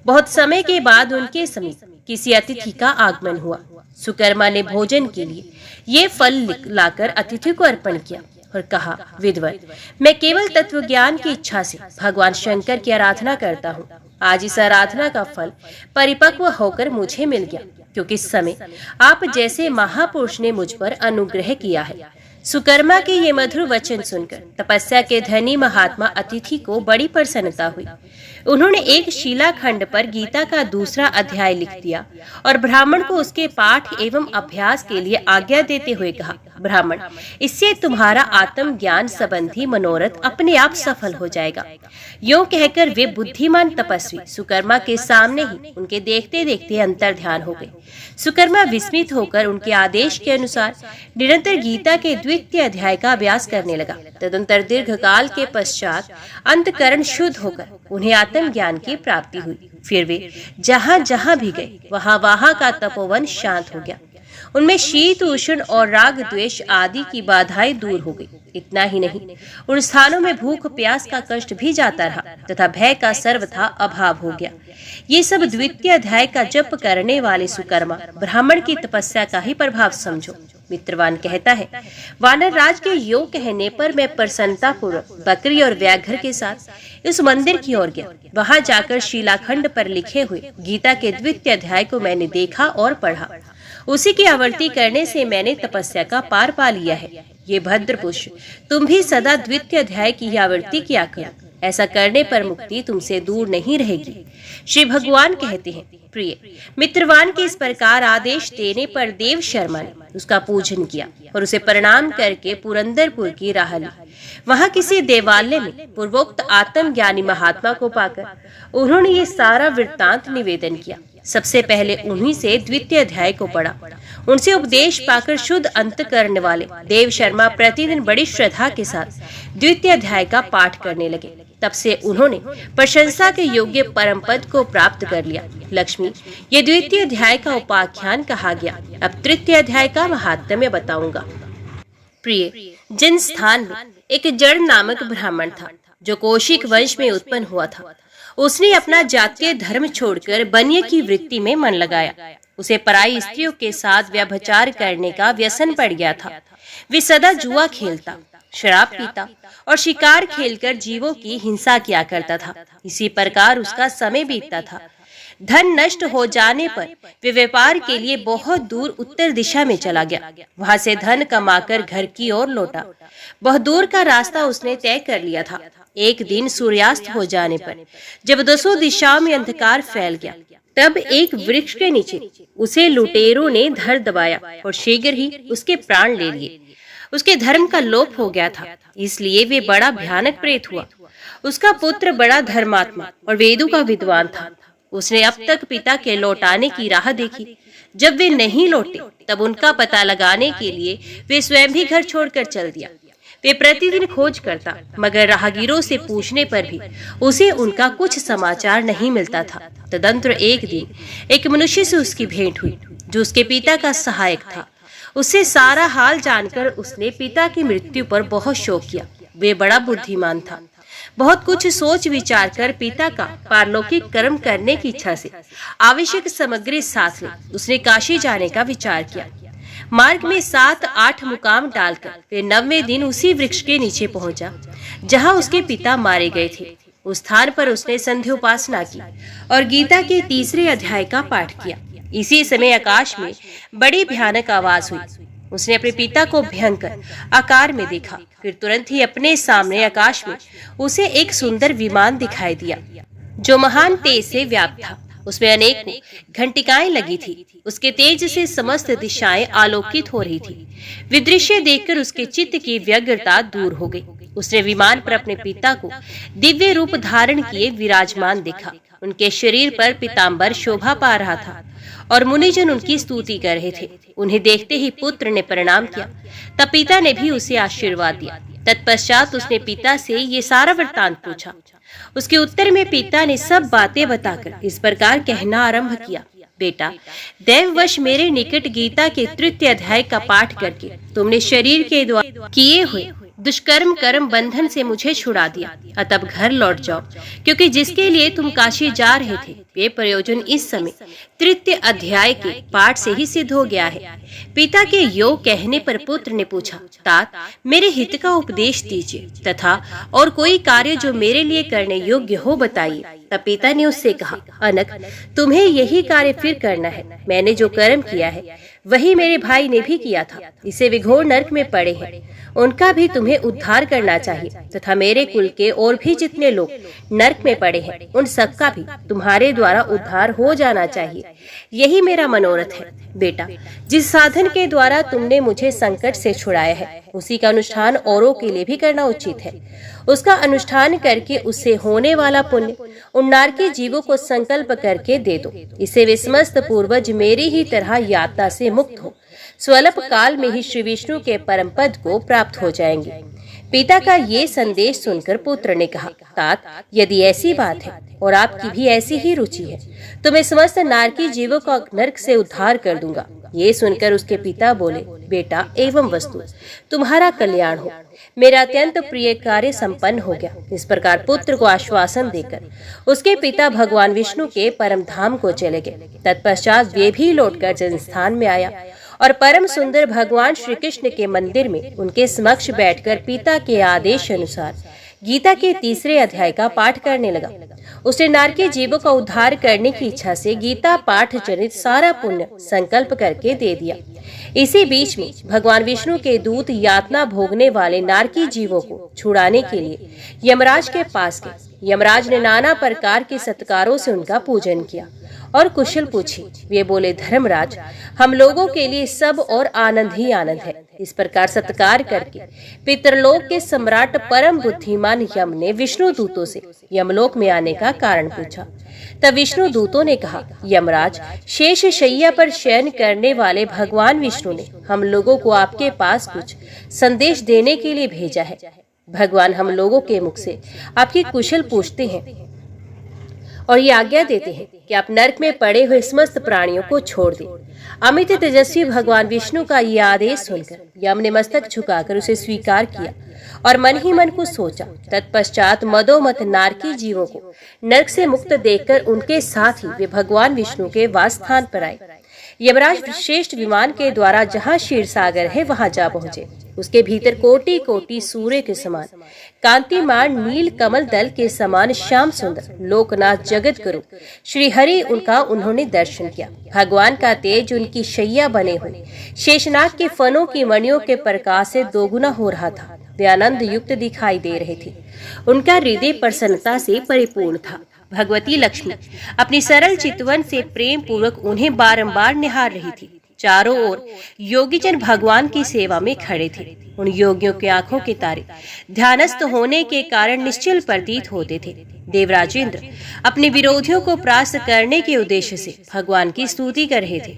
बहुत समय के बाद उनके समीप किसी अतिथि का आगमन हुआ। सुकर्मा ने भोजन के लिए ये फल लाकर अतिथि को अर्पण किया और कहा, विद्वान, मैं केवल तत्व ज्ञान की इच्छा से भगवान शंकर की आराधना करता हूँ। आज इस आराधना का फल परिपक्व होकर मुझे मिल गया, क्योंकि इस समय आप जैसे महापुरुष ने मुझ पर अनुग्रह किया है। सुकर्मा के ये मधुर वचन सुनकर तपस्या के धनी महात्मा अतिथि को बड़ी प्रसन्नता हुई। उन्होंने एक शिलाखंड पर गीता का दूसरा अध्याय लिख दिया और ब्राह्मण को उसके पाठ एवं अभ्यास के लिए आज्ञा देते हुए कहा, ब्राह्मण, इससे तुम्हारा आत्म ज्ञान संबंधी मनोरथ अपने आप सफल हो जाएगा। यूं कहकर वे बुद्धिमान तपस्वी सुकर्मा के सामने ही उनके देखते देखते अंतर ध्यान हो गए। सुकर्मा विस्मित होकर उनके आदेश के अनुसार निरंतर गीता के द्वितीय अध्याय का अभ्यास करने लगा। तदंतर दीर्घ काल के पश्चात अंतकरण शुद्ध होकर उन्हें आत्म ज्ञान की प्राप्ति हुई। फिर वे जहाँ जहाँ भी गए वहाँ का तपोवन शांत हो गया। उनमें शीत उष्ण और राग द्वेष आदि की बाधाएं दूर हो गई। इतना ही नहीं, उन स्थानों में भूख प्यास का कष्ट भी जाता रहा तथा भय का सर्वथा अभाव हो गया। ये सब द्वितीय अध्याय का जप करने वाले सुकर्मा ब्राह्मण की तपस्या का ही प्रभाव समझो। मित्रवान कहता है, वानर राज के योग कहने पर मैं प्रसन्नता पूर्वक बकरी और व्याघ्र के साथ इस मंदिर की ओर गया। वहां जाकर शिलाखंड पर लिखे हुए गीता के द्वितीय अध्याय को मैंने देखा और पढ़ा। उसी की आवृत्ति करने से मैंने तपस्या का पार पा लिया है। ये भद्रपुष्प, तुम भी सदा द्वितीय अध्याय की आवृत्ति किया करो। ऐसा करने पर मुक्ति तुमसे दूर नहीं रहेगी। श्री भगवान कहते हैं, प्रिय मित्रवान के इस प्रकार आदेश देने पर देव शर्मा ने उसका पूजन किया और उसे प्रणाम करके पुरंदरपुर की राह ली। वहां किसी देवालय में पूर्वोक्त आत्म ज्ञानी महात्मा को पाकर उन्होंने ये सारा वृत्तांत निवेदन किया। सबसे पहले उन्हीं से द्वितीय अध्याय को पढ़ा। उनसे उपदेश पाकर शुद्ध अंत करने वाले देव शर्मा प्रतिदिन बड़ी श्रद्धा के साथ द्वितीय अध्याय का पाठ करने लगे। तब से उन्होंने प्रशंसा के योग्य परम पद को प्राप्त कर लिया। लक्ष्मी, ये द्वितीय अध्याय का उपाख्यान कहा गया। अब तृतीय अध्याय का महात्म्य बताऊंगा। प्रिय, जिन स्थान में एक जड़ नामक ब्राह्मण था जो कौशिक वंश में उत्पन्न हुआ था, उसने अपना जातीय धर्म छोड़कर बनिए की वृत्ति में मन लगाया। उसे पराई स्त्रियों के साथ व्यभिचार करने का व्यसन पड़ गया था। वे सदा जुआ खेलता, शराब पीता और शिकार खेलकर जीवों की हिंसा किया करता था। इसी प्रकार उसका समय बीतता था। धन नष्ट हो जाने पर वे व्यापार के लिए बहुत दूर उत्तर दिशा में चला गया। वहां से धन कमाकर घर की ओर लौटा। बहुत दूर का रास्ता उसने तय कर लिया था। एक दिन सूर्यास्त हो जाने पर जब दसों दिशाओं में अंधकार फैल गया, तब एक वृक्ष के नीचे उसे लुटेरों ने धर दबाया और शीघ्र ही उसके प्राण ले लिए। उसके धर्म का लोप हो गया था, इसलिए वे बड़ा भयानक प्रेत हुआ। उसका पुत्र बड़ा धर्मात्मा और वेदों का विद्वान था। उसने अब तक पिता के लौटाने की राह देखी। जब वे नहीं लौटे तब उनका पता लगाने के लिए वे स्वयं भी घर छोड़कर चल दिया। वे प्रतिदिन खोज करता, मगर राहगीरों से पूछने पर भी उसे उनका कुछ समाचार नहीं मिलता था। तदंतर एक दिन एक मनुष्य से उसकी भेंट हुई जो उसके पिता का सहायक था। उससे सारा हाल जानकर उसने पिता की मृत्यु पर बहुत शोक किया। वे बड़ा बुद्धिमान था। बहुत कुछ सोच विचार कर पिता का पारलौकिक कर्म करने की इच्छा से आवश्यक सामग्री साथ ले उसने काशी जाने का विचार किया। मार्ग में 7-8 मुकाम डालकर वे 9वें दिन उसी वृक्ष के नीचे पहुंचा जहां उसके पिता मारे गए थे। उस स्थान पर उसने संध्योपासना की और गीता के तीसरे अध्याय का पाठ किया। इसी समय आकाश में बड़ी भयानक आवाज हुई। उसने अपने पिता को भयंकर आकार में देखा। फिर तुरंत ही अपने सामने आकाश में उसे एक सुंदर विमान दिखाई दिया जो महान तेज से व्याप्त था। उसमें अनेक घंटिकाएं लगी थी। उसके तेज से समस्त दिशाएं आलोकित हो रही थी। विदृश्य देखकर उसके चित्त की व्यग्रता दूर हो गई। उसने विमान पर अपने पिता को दिव्य रूप धारण किए विराजमान देखा। उनके शरीर पर पीताम्बर शोभा पा रहा था और मुनिजन उनकी स्तुति कर रहे थे। उन्हें देखते ही पुत्र ने प्रणाम किया। तब पिता ने भी उसे आशीर्वाद दिया। तत्पश्चात उसने पिता से ये सारा वृत्तांत पूछा। उसके उत्तर में पिता ने सब बातें बताकर इस प्रकार कहना आरंभ किया, बेटा, दैववश मेरे निकट गीता के तृतीय अध्याय का पाठ करके तुमने शरीर के द्वारा किए हुए दुष्कर्म कर्म बंधन से मुझे छुड़ा दिया। अतः घर लौट जाओ, क्योंकि जिसके लिए तुम काशी जा रहे थे वे प्रयोजन इस समय तृतीय अध्याय के पाठ से ही सिद्ध हो गया है। पिता के योग कहने पर पुत्र ने पूछा, तात, मेरे हित का उपदेश दीजिए तथा और कोई कार्य जो मेरे लिए करने योग्य हो बताइए। तब पिता ने उससे कहा, अनक, तुम्हें यही कार्य फिर करना है। मैंने जो कर्म किया है वही मेरे भाई ने भी किया था। इसे विघोर नरक में पड़े हैं, उनका भी तुम्हें उद्धार करना चाहिए तथा मेरे कुल के और भी जितने लोग नरक में पड़े हैं उन सबका भी तुम्हारे द्वारा उद्धार हो जाना चाहिए। यही मेरा मनोरथ है। बेटा, जिस साधन के द्वारा तुमने मुझे संकट से छुड़ाया है उसी का अनुष्ठान औरों के लिए भी करना उचित है। उसका अनुष्ठान करके उससे होने वाला पुण्य उन नारकी जीवों को संकल्प करके दे दो। इससे वे समस्त पूर्वज मेरी ही तरह यातना से मुक्त हो स्वल्प काल में ही श्री विष्णु के परम पद को प्राप्त हो जाएंगे। पिता का ये संदेश सुनकर पुत्र ने कहा, तात, यदि ऐसी बात है और आपकी भी ऐसी ही रुचि है तो मैं समस्त नारकी जीवों का नरक से उद्धार कर दूंगा। ये सुनकर उसके पिता बोले, बेटा एवं वस्तु तुम्हारा कल्याण हो, मेरा अत्यंत प्रिय कार्य संपन्न हो गया। इस प्रकार पुत्र को आश्वासन देकर उसके पिता भगवान विष्णु के परम धाम को चले गए। तत्पश्चात वे भी लौटकर जनस्थान में आया और परम सुंदर भगवान श्री कृष्ण के मंदिर में उनके समक्ष बैठकर पिता के आदेश अनुसार गीता के 3 अध्याय का पाठ करने लगा। उसने नारकी जीवों का उद्धार करने की इच्छा से गीता पाठ जनित सारा पुण्य संकल्प करके दे दिया। इसी बीच में भगवान विष्णु के दूत यातना भोगने वाले नारकी जीवों को छुड़ाने के लिए यमराज के पास गए। यमराज ने नाना प्रकार के सत्कारों से उनका पूजन किया और कुशल पूछी। वे बोले, धर्मराज, हम लोगों के लिए सब और आनंद ही आनंद है। इस प्रकार सत्कार करके पितरलोक के सम्राट परम बुद्धिमान यम ने विष्णु दूतों से यमलोक में आने का कारण पूछा। तब विष्णु दूतों ने कहा, यमराज, शेष शैया पर शयन करने वाले भगवान विष्णु ने हम लोगों को आपके पास कुछ संदेश देने के लिए भेजा है। भगवान हम लोगों के मुख से आपकी कुशल पूछते हैं और ये आज्ञा देते हैं कि आप नरक में पड़े हुए समस्त प्राणियों को छोड़ दें। अमित तेजस्वी भगवान विष्णु का ये आदेश सुनकर यम ने मस्तक झुकाकर उसे स्वीकार किया और मन ही मन को सोचा। तत्पश्चात मदोमत नारकी जीवों को नरक से मुक्त देखकर उनके साथ ही वे भगवान विष्णु के वास स्थान पर आए। यमराज श्रेष्ठ विमान के द्वारा जहाँ क्षीर सागर है वहां जा पहुंचे। उसके भीतर कोटि कोटि सूर्य के समान कांतिमान नील कमल दल के समान श्याम सुंदर लोकनाथ जगत गुरु श्री हरि उनका उन्होंने दर्शन किया। भगवान का तेज उनकी शैया बने हुए शेषनाग के फनों की मणियों के प्रकाश से दोगुना हो रहा था। वे आनंद युक्त दिखाई दे रहे थे। उनका हृदय प्रसन्नता से परिपूर्ण था। भगवती लक्ष्मी अपनी सरल चितवन से प्रेम पूर्वक उन्हें बारंबार निहार रही थी। चारों ओर योगीजन भगवान की सेवा में खड़े थे। उन योगियों की आंखों के तारे ध्यानस्थ होने के कारण निश्चल प्रतीत होते थे। देवराजेंद्र अपने विरोधियों को परास्त करने के उद्देश्य से भगवान की स्तुति कर रहे थे।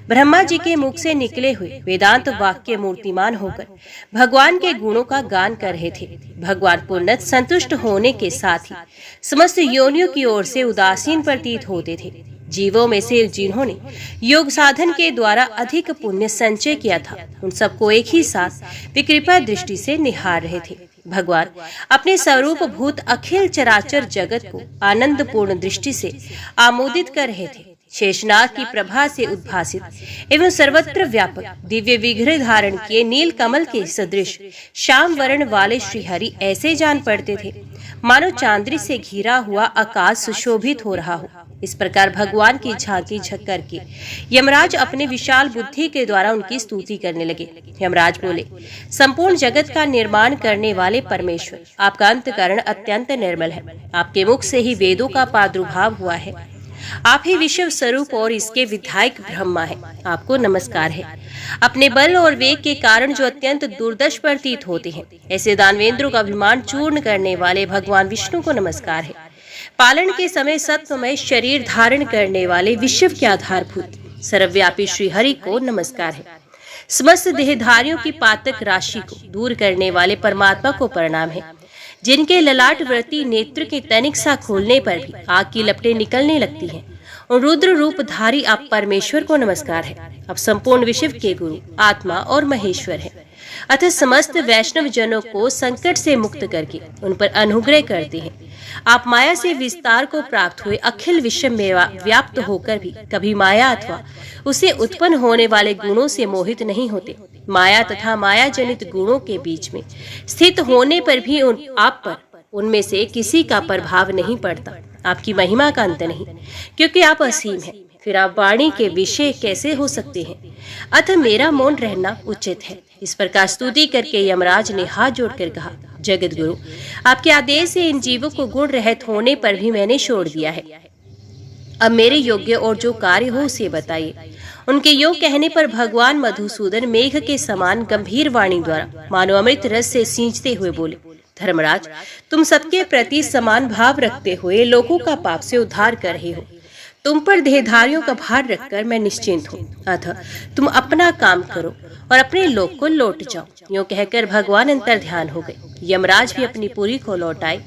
ब्रह्मा जी के मुख से निकले हुए वेदांत वाक्य मूर्तिमान होकर भगवान के गुणों का गान कर रहे थे। भगवान पूर्णतः संतुष्ट होने के साथ ही समस्त योनियों की ओर से उदासीन प्रतीत होते थे। जीवों में से जिन्होंने योग साधन के द्वारा अधिक पुण्य संचय किया था उन सबको एक ही साथ वे कृपा दृष्टि से निहार रहे थे। भगवान अपने स्वरूप भूत अखिल चराचर जगत को आनंद पूर्ण दृष्टि से आमोदित कर रहे थे। शेषनाग की प्रभा से उद्भासित एवं सर्वत्र व्यापक दिव्य विग्रह धारण किए नील कमल के सदृश श्याम वर्ण वाले श्रीहरि ऐसे जान पड़ते थे मानो चांदनी से घिरा हुआ आकाश सुशोभित हो रहा हो। इस प्रकार भगवान की झांकी झक करके यमराज अपने विशाल बुद्धि के द्वारा उनकी स्तुति करने लगे। यमराज बोले, संपूर्ण जगत का निर्माण करने वाले परमेश्वर, आपका अंतःकरण अत्यंत निर्मल है। आपके मुख से ही वेदों का प्रादुर्भाव हुआ है। आप ही विश्व स्वरूप और इसके विधायक ब्रह्मा है। आपको नमस्कार है। अपने बल और वेग के कारण जो अत्यंत दुर्दश प्रतीत होते हैं ऐसे दानवेंद्रों का अभिमान चूर्ण करने वाले भगवान विष्णु को नमस्कार है। पालन के समय सत्वमय शरीर धारण करने वाले विश्व के आधारभूत सर्वव्यापी श्री हरि को नमस्कार है। समस्त देहधारियों की पातक राशि को दूर करने वाले परमात्मा को प्रणाम है। जिनके ललाट व्रती नेत्र के तनिक सा खोलने पर भी आग की लपटें निकलने लगती हैं, और रुद्र रूपधारी आप परमेश्वर को नमस्कार है। आप संपूर्ण विश्व के गुरु, आत्मा और महेश्वर है। अतः समस्त वैष्णव जनों को संकट से मुक्त करके उन पर अनुग्रह करते हैं। आप माया से विस्तार को प्राप्त हुए अखिल विश्व में व्याप्त होकर भी कभी माया अथवा उसे उत्पन्न होने वाले गुणों से मोहित नहीं होते। माया तथा माया जनित गुणों के बीच में स्थित होने पर भी आप पर उनमें से किसी का प्रभाव नहीं पड़ता। आपकी महिमा का अंत नहीं, क्योंकि आप असीम हैं। फिर आप वाणी के विषय कैसे हो सकते हैं? अतः मेरा मौन रहना उचित है। इस प्रकार स्तुति करके यमराज ने हाथ जोड़कर कहा, जगत गुरु, आपके आदेश से इन जीवों को गुण रहित होने पर भी मैंने छोड़ दिया है। अब मेरे योग्य और जो कार्य हो उसे बताइए। उनके योग कहने पर भगवान मधुसूदन मेघ के समान गंभीर वाणी द्वारा मानो अमृत रस से सींचते हुए बोले, धर्मराज, तुम सबके प्रति समान भाव रखते हुए लोगों का पाप से उद्धार कर रहे हो। तुम पर देहधारियों का भार रखकर मैं निश्चिंत हूँ। अतः तुम अपना काम करो और अपने लोक को लौट जाओ। यूं कहकर भगवान अंतर ध्यान हो गए। यमराज भी अपनी पुरी को लौट आए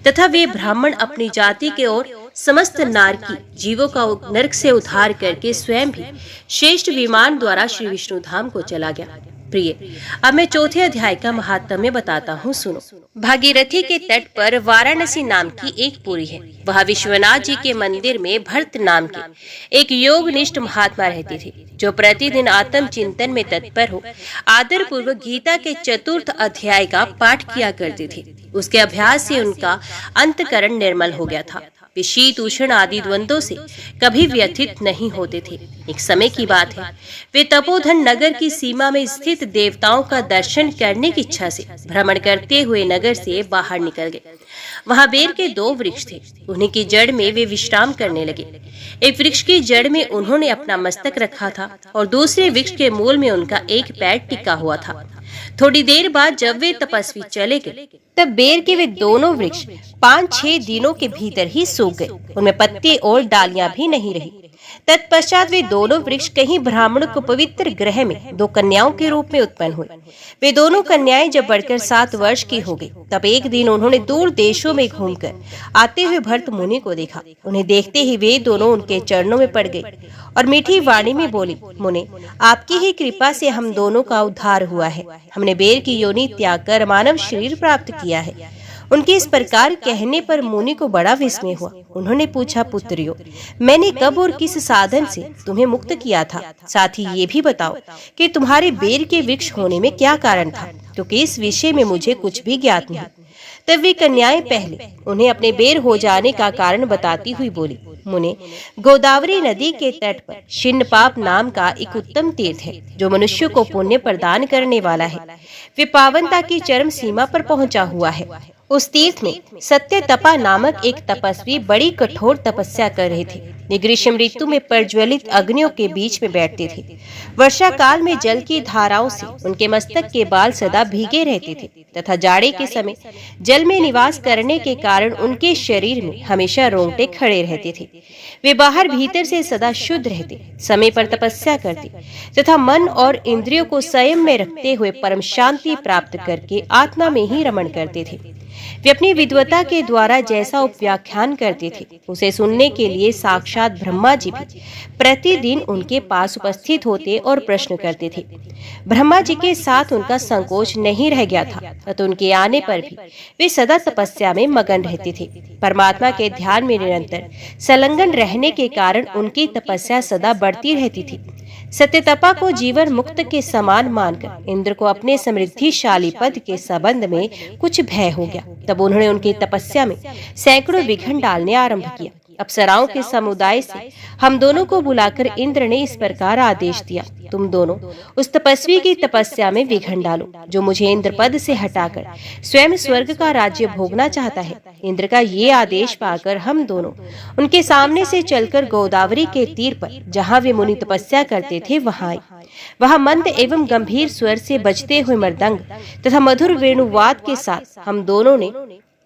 तथा वे ब्राह्मण अपनी जाति के और समस्त नारकी जीवों का नरक से उद्धार करके स्वयं भी श्रेष्ठ विमान द्वारा श्री विष्णु धाम को चला गया। प्रिय, अब मैं चौथे अध्याय का महात्म्य बताता हूँ, सुनो। भागीरथी के तट पर वाराणसी नाम की एक पुरी है। वहाँ विश्वनाथ जी के मंदिर में भरत नाम के एक योगनिष्ठ महात्मा रहते थे, जो प्रतिदिन आत्म चिंतन में तत्पर हो आदर पूर्वक गीता के चतुर्थ अध्याय का पाठ किया करते थे। उसके अभ्यास से उनका अंतकरण निर्मल हो गया था। वे शीत उष्ण आदि द्वंद्वों से कभी व्यथित नहीं होते थे। एक समय की बात है, वे तपोधन नगर की सीमा में स्थित देवताओं का दर्शन करने की इच्छा से भ्रमण करते हुए नगर से बाहर निकल गए। वहां बेर के 2 वृक्ष थे। उन्हीं की जड़ में वे विश्राम करने लगे। एक वृक्ष की जड़ में उन्होंने अपना मस्तक रखा था और दूसरे वृक्ष के मूल में उनका एक पैर टिका हुआ था। थोड़ी देर बाद जब वे तपस्वी चले गए, तब बेर के वे दोनों वृक्ष 5-6 दिनों के भीतर ही सूख गए। उनमें पत्ते और डालियां भी नहीं रही। तत्पश्चात वे दोनों वृक्ष कहीं ब्राह्मण को पवित्र ग्रह में 2 कन्याओं के रूप में उत्पन्न हुए। वे दोनों कन्याएं जब बढ़कर 7 वर्ष की हो गई, तब एक दिन उन्होंने दूर देशों में घूमकर आते हुए भरत मुनि को देखा। उन्हें देखते ही वे दोनों उनके चरणों में पड़ गई और मीठी वाणी में बोली, मुने, आपकी ही कृपा से हम दोनों का उद्धार हुआ है। हमने बेर की योनि त्याग कर मानव शरीर प्राप्त किया है। उनके इस प्रकार कहने पर मुनि को बड़ा विस्मय हुआ। उन्होंने पूछा, पुत्रियों, मैंने कब और किस साधन से तुम्हें मुक्त किया था? साथ ही ये भी बताओ कि तुम्हारे बेर के वृक्ष होने में क्या कारण था, क्योंकि इस विषय में मुझे कुछ भी ज्ञात नहीं। तब वे कन्याएं पहले उन्हें अपने बेर हो जाने का कारण बताती हुई बोली, मुने, गोदावरी नदी के तट पर शिन्नपाप नाम का एक उत्तम तीर्थ है, जो मनुष्य को पुण्य प्रदान करने वाला है। वे पावनता की चरम सीमा पर पहुंचा हुआ है। उस तीर्थ में सत्य तपा नामक एक तपस्वी बड़ी कठोर तपस्या कर रहे थे। वे ग्रीष्म ऋतु में प्रज्वलित अग्नियों के बीच में बैठते थे। वर्षा काल में जल की धाराओं से उनके मस्तक के बाल सदा भीगे रहते थे तथा जाड़े के समय जल में निवास करने के कारण उनके शरीर में हमेशा रोंगटे खड़े रहते थे। वे बाहर भीतर से सदा शुद्ध रहते, समय पर तपस्या करते तथा मन और इंद्रियों को संयम में रखते हुए परम शांति प्राप्त करके आत्मा में ही रमण करते थे। वे अपनी विद्वता के द्वारा जैसा उपव्याख्यान करते थे, उसे सुनने के लिए साक्षात ब्रह्मा जी भी प्रतिदिन उनके पास उपस्थित होते और प्रश्न करते थे। ब्रह्मा जी के साथ उनका संकोच नहीं रह गया था, तो उनके आने पर भी वे सदा तपस्या में मगन रहते थे। परमात्मा के ध्यान में निरंतर संलग्न रहने के कारण उनकी तपस्या सदा बढ़ती रहती थी। सत्यतपा को जीवन मुक्त के समान मानकर इंद्र को अपने समृद्धिशाली पद के संबंध में कुछ भय हो गया। तब उन्होंने उनकी तपस्या में सैकड़ों विघ्न डालने आरंभ किया। अप्सराओं के समुदाय से हम दोनों को बुलाकर इंद्र ने इस प्रकार आदेश दिया, तुम दोनों उस तपस्वी की तपस्या में विघ्न डालो, जो मुझे इंद्र पद से हटाकर स्वयं स्वर्ग का राज्य भोगना चाहता है। इंद्र का ये आदेश पाकर हम दोनों उनके सामने से चलकर गोदावरी के तीर पर, जहाँ वे मुनि तपस्या करते थे, वहां आए। वहां मंद एवं गंभीर स्वर से बजते हुए मृदंग तथा मधुर वेणुवाद के साथ हम दोनों ने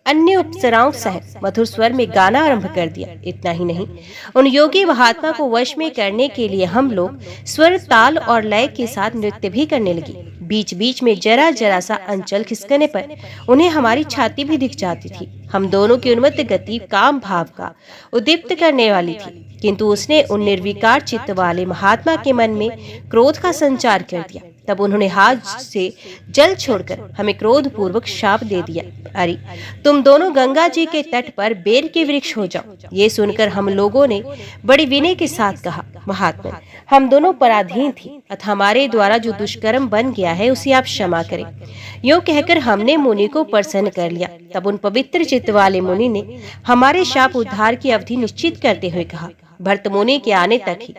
अन्य अप्सराओं सहित मधुर स्वर में गाना आरंभ कर दिया। इतना ही नहीं, उन योगी महात्मा को वश में करने के लिए हम लोग स्वर, ताल और लय के साथ नृत्य भी करने लगे। बीच बीच में जरा जरा सा अंचल खिसकने पर उन्हें हमारी छाती भी दिख जाती थी। हम दोनों की उन्मत्त गति काम भाव का उद्दीप्त करने वाली थी, किंतु उसने उन निर्विकार चित्त वाले महात्मा के मन में क्रोध का संचार कर दिया। तब उन्होंने हाथ से जल छोड़कर हमें क्रोध पूर्वक शाप दे दिया, अरे तुम दोनों गंगा जी के तट पर बेर के वृक्ष हो जाओ। ये सुनकर हम लोगों ने बड़ी विनय के साथ कहा, महात्मा, हम दोनों पराधीन थे, अतः हमारे द्वारा जो दुष्कर्म बन गया है उसे आप क्षमा करें। यूं कहकर हमने मुनि को प्रसन्न कर लिया। तब उन पवित्र चित्त वाले मुनि ने हमारे शाप उद्धार की अवधि निश्चित करते हुए कहा, भरत मुनि के आने तक ही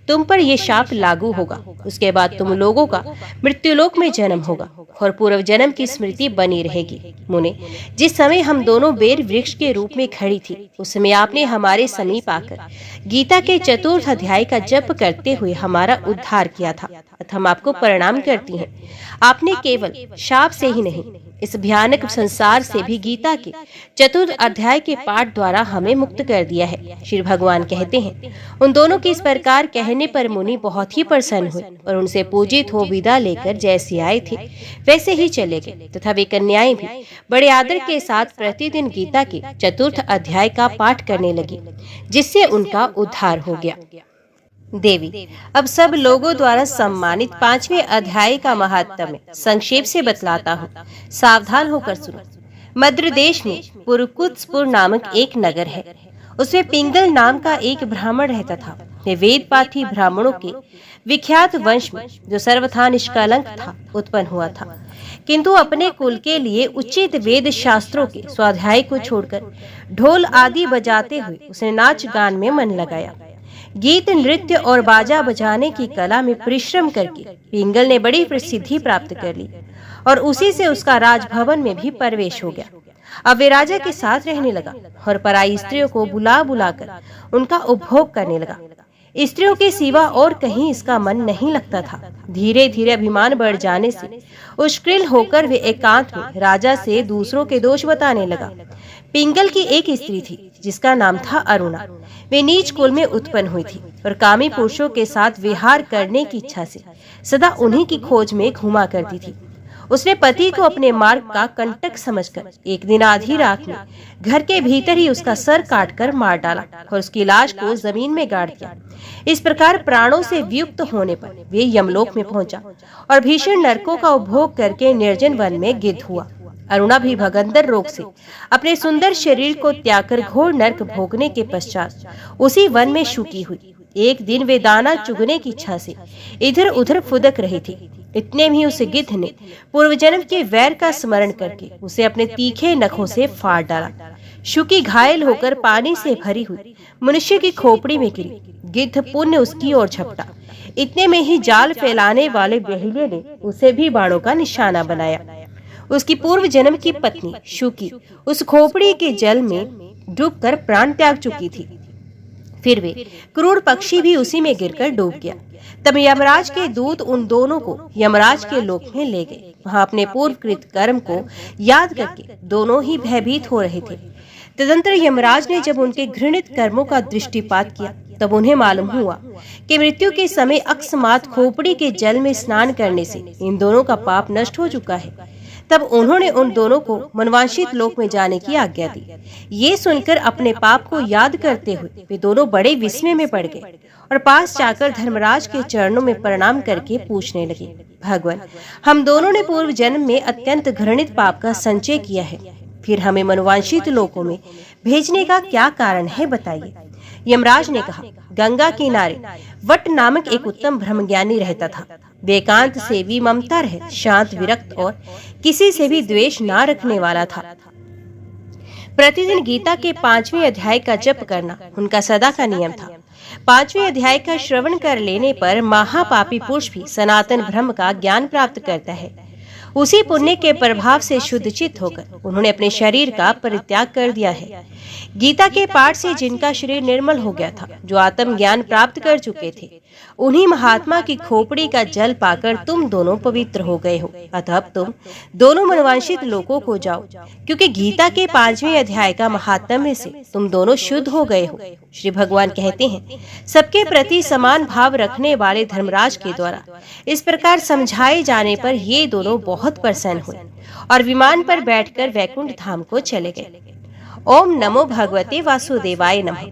तुम पर यह शाप लागू होगा। उसके बाद तुम लोगों का मृत्युलोक में जन्म होगा और पूर्व जन्म की स्मृति बनी रहेगी। मुने, जिस समय हम दोनों बेर वृक्ष के रूप में खड़ी थी, उस समय आपने हमारे समीप आकर गीता के 4th अध्याय का जप करते हुए हमारा उद्धार किया था। हम आपको प्रणाम करती हैं। आपने केवल शाप से ही नहीं, इस भयानक संसार से भी गीता के 4th अध्याय के पाठ द्वारा हमें मुक्त कर दिया है। श्री भगवान कहते हैं, उन दोनों के इस प्रकार कहने पर मुनि बहुत ही प्रसन्न हुए और उनसे पूजित हो विदा लेकर जैसे आए थे वैसे ही चले गए तथा वे कन्याएं भी बड़े आदर के साथ प्रतिदिन गीता के 4th अध्याय का पाठ करने लगी, जिससे उनका उद्धार हो गया। देवी, अब सब लोगों द्वारा सम्मानित 5वें अध्याय का महात्म्य संक्षेप से बतलाता हूँ, सावधान होकर सुनो। मद्र देश में पुरकुत्सपुर नामक एक नगर है। उसमें पिंगल नाम का एक ब्राह्मण रहता था। वे वेद पाठी ब्राह्मणों के विख्यात वंश में, जो सर्वथा निष्कलंक था, उत्पन्न हुआ था, किंतु अपने कुल के लिए उचित वेद शास्त्रों के स्वाध्याय को छोड़कर ढोल आदि बजाते हुए उसने नाच गान में मन लगाया। गीत, नृत्य और बाजा बजाने की कला में परिश्रम करके पिंगल ने बड़ी प्रसिद्धि प्राप्त कर ली और उसी से उसका राजभवन में भी प्रवेश हो गया। अब वे राजा के साथ रहने लगा और पराई स्त्रियों को बुला बुलाकर उनका उपभोग करने लगा। स्त्रियों के सिवा और कहीं इसका मन नहीं लगता था। धीरे धीरे अभिमान बढ़ जाने से उश्किल होकर वे एकांत में राजा से दूसरों के दोष बताने लगा। पिंगल की एक स्त्री थी जिसका नाम था अरुणा। वे नीच कुल में उत्पन्न हुई थी और कामी पुरुषों के साथ विहार करने की इच्छा से सदा उन्हीं की खोज में घूमा करती थी। उसने पति को अपने मार्ग का कंटक समझकर एक दिन आधी रात में घर के भीतर ही उसका सर काटकर मार डाला और उसकी लाश को जमीन में गाड़ दिया। इस प्रकार प्राणों से वियुक्त होने पर वे यमलोक में पहुंचा और भीषण नरकों का उपभोग करके निर्जन वन में गिद्ध हुआ। अरुणा भी भगंदर रोग से अपने सुंदर शरीर को त्याग कर घोर नरक भोगने के पश्चात उसी वन में शुकी हुई। एक दिन वे दाना चुगने की इच्छा से इधर उधर फुदक रही थी। इतने में उस गिद्ध ने पूर्व जन्म के वैर का स्मरण करके उसे अपने तीखे नखों से फाड़ डाला। शुकी घायल होकर पानी से भरी हुई मनुष्य की खोपड़ी में गिरी। गिद्ध पुण्य उसकी ओर झपटा। इतने में ही जाल फैलाने वाले बहेलिये ने उसे भी बाणों का निशाना बनाया। उसकी पूर्व जन्म की पत्नी शुकी उस खोपड़ी के जल में डूबकर प्राण त्याग चुकी थी। फिर वे क्रूर पक्षी भी उसी में गिरकर डूब गया। तब यमराज के दूत उन दोनों को यमराज के लोक में ले गए। वहां अपने पूर्वकृत कर्म को याद करके दोनों ही भयभीत हो रहे थे। तदंतर यमराज ने जब उनके घृणित कर्मों का दृष्टिपात किया, तब उन्हें मालूम हुआ कि मृत्यु के समय अकस्मात खोपड़ी के जल में स्नान करने से इन दोनों का पाप नष्ट हो चुका है। तब उन्होंने उन दोनों को मनवांचित लोक में जाने की आज्ञा दी। ये सुनकर अपने पाप को याद करते हुए वे दोनों बड़े विस्मय में पड़ गए और पास जाकर धर्मराज के चरणों में प्रणाम करके पूछने लगे, भगवान, हम दोनों ने पूर्व जन्म में अत्यंत घृणित पाप का संचय किया है, फिर हमें मनवांचित लोकों में भेजने का क्या कारण है, बताइए। यमराज ने कहा, गंगा किनारे वट नामक एक उत्तम ब्रह्मज्ञानी रहता था। वे एकांत से भी ममता रहित, शांत, विरक्त और किसी से भी द्वेष ना रखने वाला था। प्रतिदिन गीता के 5वें अध्याय का जप करना उनका सदा का नियम था। 5वें अध्याय का श्रवण कर लेने पर महापापी पुरुष भी सनातन ब्रह्म का ज्ञान प्राप्त करता है। उसी पुण्य के प्रभाव से शुद्ध चित्त होकर उन्होंने अपने शरीर का परित्याग कर दिया है। गीता के पाठ से जिनका शरीर निर्मल हो गया था, जो आत्म ज्ञान प्राप्त कर चुके थे, उन्हीं महात्मा की खोपड़ी का जल पाकर तुम दोनों पवित्र हो गए हो। अतः अब तुम दोनों मनवांचित लोकों को जाओ, क्योंकि गीता के 5वें अध्याय का महात्म्य से तुम दोनों शुद्ध हो गए हो। श्री भगवान कहते हैं, सबके प्रति समान भाव रखने वाले धर्मराज के द्वारा इस प्रकार समझाए जाने पर ये दोनों बहुत प्रसन्न हुए और विमान पर बैठकर वैकुंठ धाम को चले गए। ओम नमो भगवते वासुदेवाय नमः।